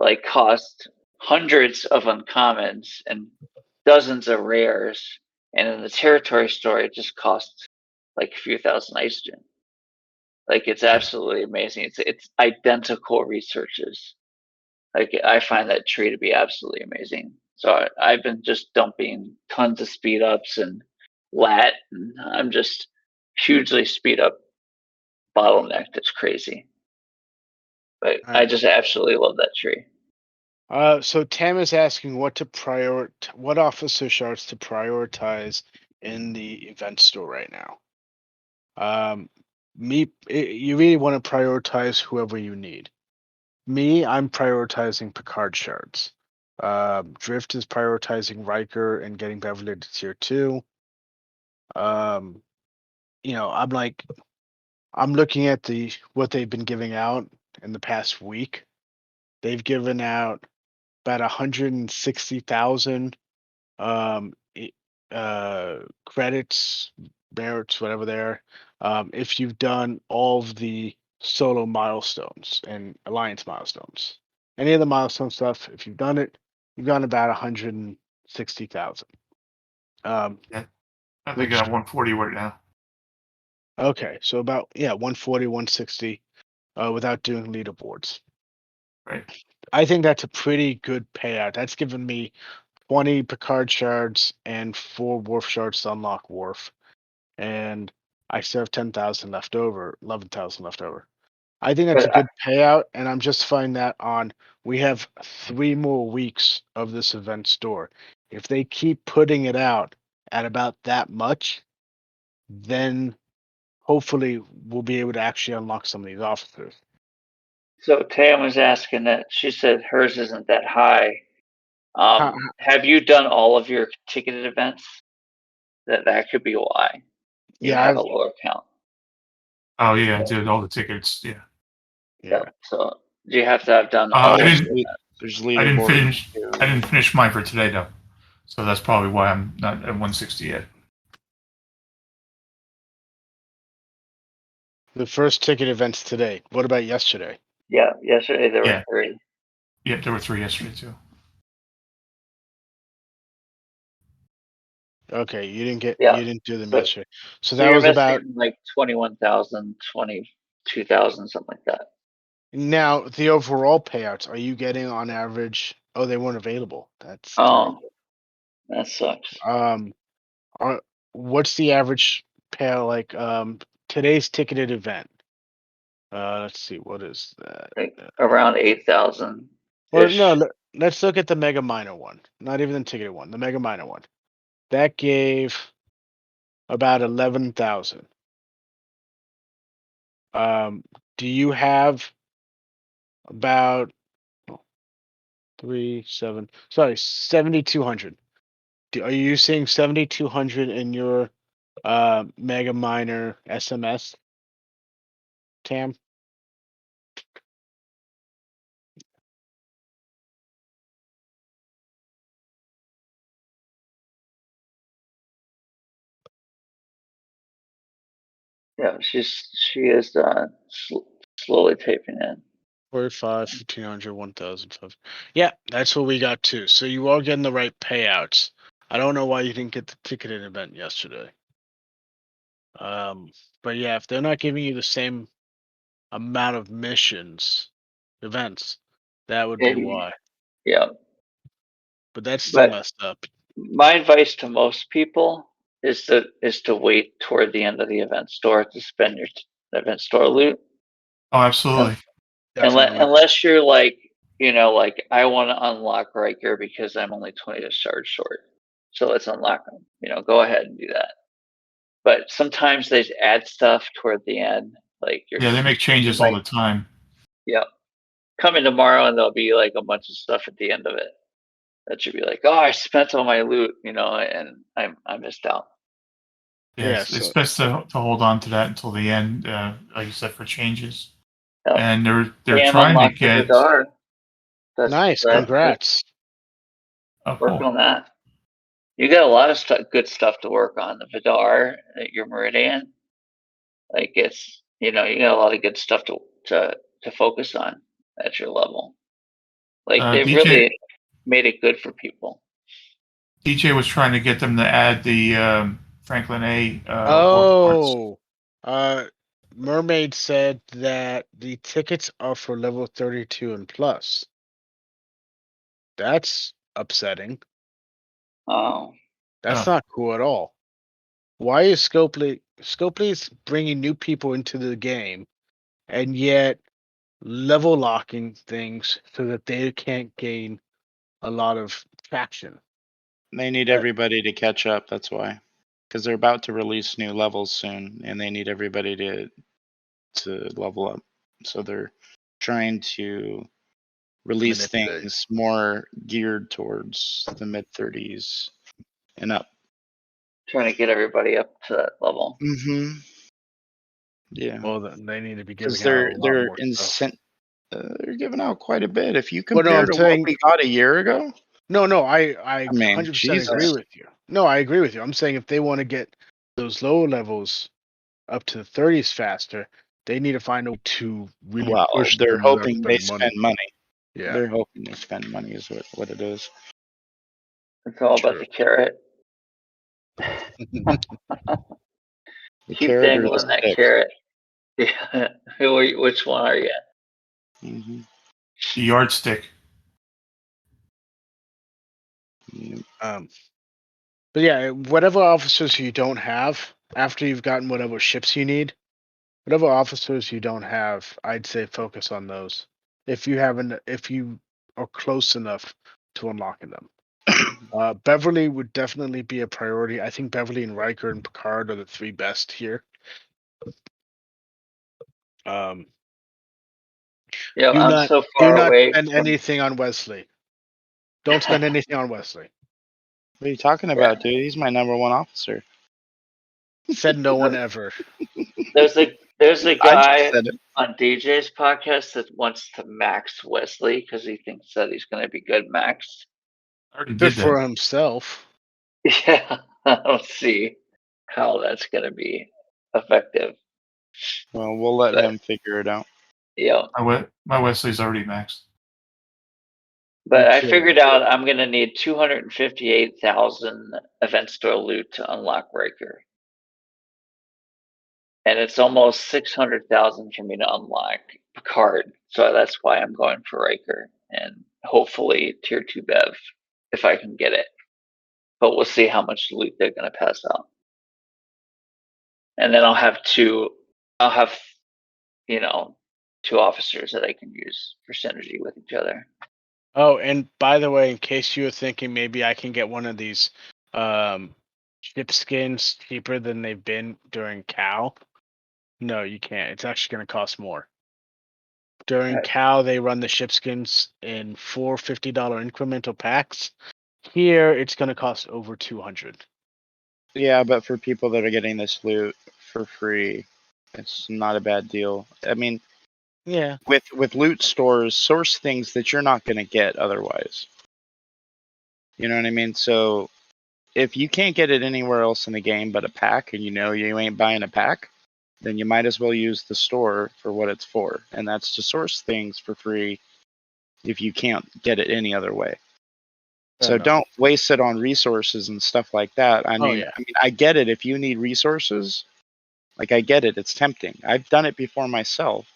like cost hundreds of uncommons and dozens of rares, and in the Territory store, it just costs like a few thousand Isogen. Like it's absolutely amazing. It's identical researches. Like I find that tree to be absolutely amazing. So I've been just dumping tons of speed ups and lat, and I'm just hugely speed up bottlenecked. It's crazy. But I Right. just absolutely love that tree. So Tam is asking what officer shards to prioritize in the event store right now. You really want to prioritize whoever you need. Me, I'm prioritizing Picard shards. Drift is prioritizing Riker and getting Beverly to tier 2. I'm looking at what they've been giving out in the past week. they've given out about 160,000 credits, merits, whatever they are, if you've done all of the solo milestones and alliance milestones. Any of the milestone stuff, if you've done it, you've gotten about 160,000. I think I Which- got 140 right now. Okay, so about 140, 160, without doing leaderboards. Right. I think that's a pretty good payout. That's given me 20 Picard shards and 4 Worf shards to unlock Worf, and I still have 10,000 left over, 11,000 left over. I think that's a But good payout, and I'm justifying that on. We have 3 more weeks of this event store. If they keep putting it out at about that much, then hopefully we'll be able to actually unlock some of these officers. So Tam was asking that. She said hers isn't that high. How- Have you done all of your ticketed events? That could be why you Yeah, have a lower count. Oh yeah, I did all the tickets. Yeah. yeah. So you have to have done I all. didn't- of them. There's I didn't leaderboard. finish. I didn't finish mine for today though, so that's probably why I'm not at 160 yet. The first ticket events today. What about yesterday? Yeah, yesterday there Yeah. were 3. Yeah, there were 3 yesterday too. Okay, you didn't get Yeah, you didn't do them so- yesterday. So So that you're was about missing like 21,000, 22,000, something like that. now the overall payouts. Are you getting on average? Oh, they weren't available. That's Oh, that sucks. terrible. What's the average payout like? Today's ticketed event. Let's see, what is that? Like around 8,000. Well, no, let's look at the Mega Minor one. Not even the ticketed one. The Mega Minor one. That gave about 11,000. Do you have about 7,200? Are you seeing 7,200 in your Mega Minor SMS, Tam? Yeah, she is slowly taping in. 45, 1,500, 1,005. Yeah, that's what we got too. So you are getting the right payouts. I don't know why you didn't get the ticketed event yesterday. But yeah, if they're not giving you the same amount of events, that would be Maybe. why. Yeah. But that's still But- messed up. My advice to most people is to wait toward the end of the event store to spend your event store loot. Oh, absolutely. Definitely. Unless you're like, like I want to unlock Riker because I'm only 20 shards short. So let's unlock them. Go ahead and do that. But sometimes they add stuff toward the end. Like Yeah, they make changes all the time. Yeah. Come in tomorrow and there'll be like a bunch of stuff at the end of it. That should be like, oh, I spent all my loot, and I missed out. Yes, Yeah, it's so- best to hold on to that until the end, like you said, for changes. Yep. And they're Sam trying to unlocked the get. Vidar. Nice, that's- congrats. Oh, Work cool. on that. You got a lot of good stuff to work on. The Vidar, your Meridian, like it's you got a lot of good stuff to focus on at your level. Like they DJ really made it good for people. DJ was trying to get them to add the Franklin A. Warp parts. Mermaid said that the tickets are for level 32 and plus. That's upsetting. Oh, That's Oh. not cool at all. Why is Scopely's bringing new people into the game and yet level locking things so that they can't gain a lot of traction? They need everybody to catch up. That's why, because they're about to release new levels soon, and they need everybody to level up. So they're trying to release Manipulate. things more geared towards the mid 30s and up. trying to get everybody up to that level. Mm-hmm. Yeah. Well, then they need to be giving Because out a lot they're more stuff. They're giving out quite a bit. If you Well, no, compare I'm to saying- what we got a year ago, No, I mean, 100% agree Jesus. with you. No, I agree with you. I'm saying if they want to get those lower levels up to the 30s faster, they need to find a way to really well, push they're them without hoping they spending spend money. Yeah, They're hoping they spend money is what it is. It's all about True. the carrot. The Keep carrot or the dangling that stick. carrot. Yeah. Which one are you? Mm-hmm. The yardstick. But yeah, whatever officers you don't have after you've gotten whatever ships you need, whatever officers you don't have, I'd say focus on those. If you are close enough to unlocking them. Beverly would definitely be a priority. I think Beverly and Riker and Picard are the three best here. Yeah, Do I'm not, so do far not away. spend anything on Wesley. Don't spend anything on Wesley. What are you talking about, dude? He's my number one officer. Said no one ever. There's a I just guy said it. on DJ's podcast that wants to max Wesley because he thinks that he's going to be good max. I already Good did for that. himself. Yeah, I don't see how that's going to be effective. Well, we'll let But- him figure it out. Yeah, My Wesley's already maxed. but I Okay. figured out I'm going to need 258,000 event store loot to unlock Riker. And it's almost 600,000 for me to unlock Picard. So that's why I'm going for Riker and hopefully tier 2 Bev if I can get it. But we'll see how much loot they're going to pass out. And then I'll have two officers that I can use for synergy with each other. Oh, and by the way, in case you were thinking maybe I can get one of these ship skins cheaper than they've been during Cal, no, you can't. It's actually going to cost more. During Right. Cal, they run the ship skins in $4 $50 incremental packs. Here, it's going to cost over 200. Yeah, but for people that are getting this loot for free, it's not a bad deal. I mean, Yeah. with loot stores, source things that you're not going to get otherwise. You know what I mean? So if you can't get it anywhere else in the game but a pack, and you know you ain't buying a pack, then you might as well use the store for what it's for, and that's to source things for free if you can't get it any other way. Fair So enough. don't waste it on resources and stuff like that. I mean, yeah. I get it if you need resources. Like I get it, it's tempting. I've done it before myself.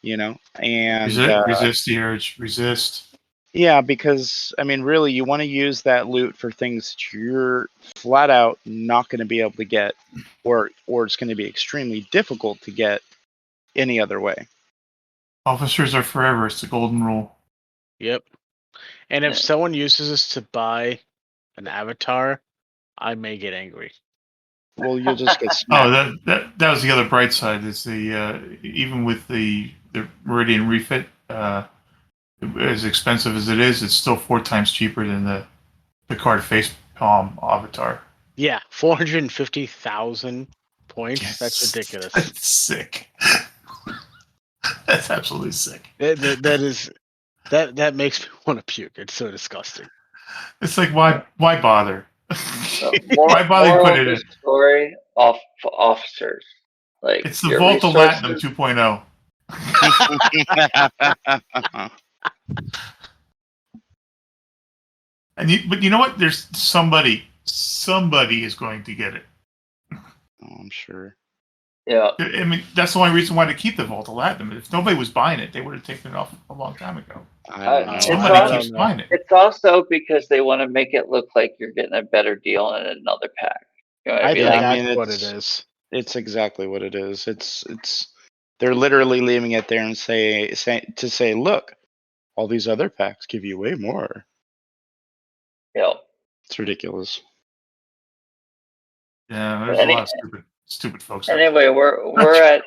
You know, and Resist the urge. Resist. yeah, because I mean, really, you want to use that loot for things that you're flat out not going to be able to get, or it's going to be extremely difficult to get any other way. Officers are forever. It's the golden rule. Yep. And if Yeah. someone uses this to buy an avatar, I may get angry. Well, you'll just get Oh, smacked. that was the other bright side. Is the even with the Meridian refit, as expensive as it is, it's still 4 times cheaper than the Picard face palm avatar. Yeah, 450,000 points. Yes. That's ridiculous. That's sick. That's absolutely sick. That makes me want to puke. It's so disgusting. It's like why bother? Why bother put it in? Story off officers. Like It's the your Volta Latinum resources- 2.0. But you know what? There's somebody is going to get it. Oh, I'm sure. Yeah. I mean, that's the only reason why to keep the Volta Latinum. If nobody was buying it, they would have taken it off a long time ago. I don't know. Somebody I keeps buying it. It's also because they want to make it look like you're getting a better deal in another pack. You know what I I mean? think Yeah, I that's mean, what it it's- is. It's exactly what it is. It's they're literally leaving it there and say, look, all these other packs give you way more. Yeah. It's ridiculous. Yeah, there's a lot of stupid folks out there. Anyway, we're at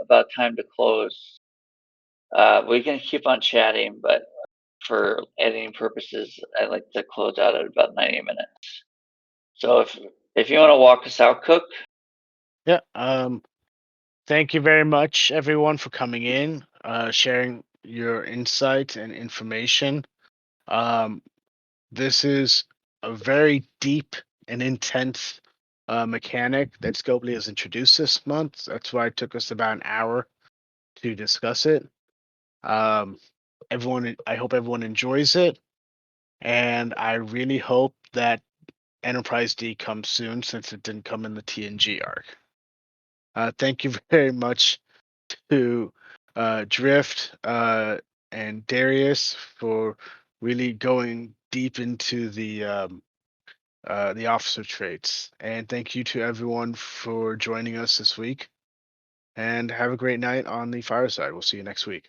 about time to close. We can keep on chatting, but for editing purposes, I like to close out at about 90 minutes. So if you want to walk us out, Cook. Yeah. Thank you very much, everyone, for coming in. sharing your insight and information. This is a very deep and intense mechanic that Scopely has introduced this month. That's why it took us about an hour to discuss it. I hope everyone enjoys it, and I really hope that Enterprise D comes soon, since it didn't come in the TNG arc. Thank you very much to Drift and Darius for really going deep into the officer traits, and thank you to everyone for joining us this week. And have a great night on the Fireside. We'll see you next week.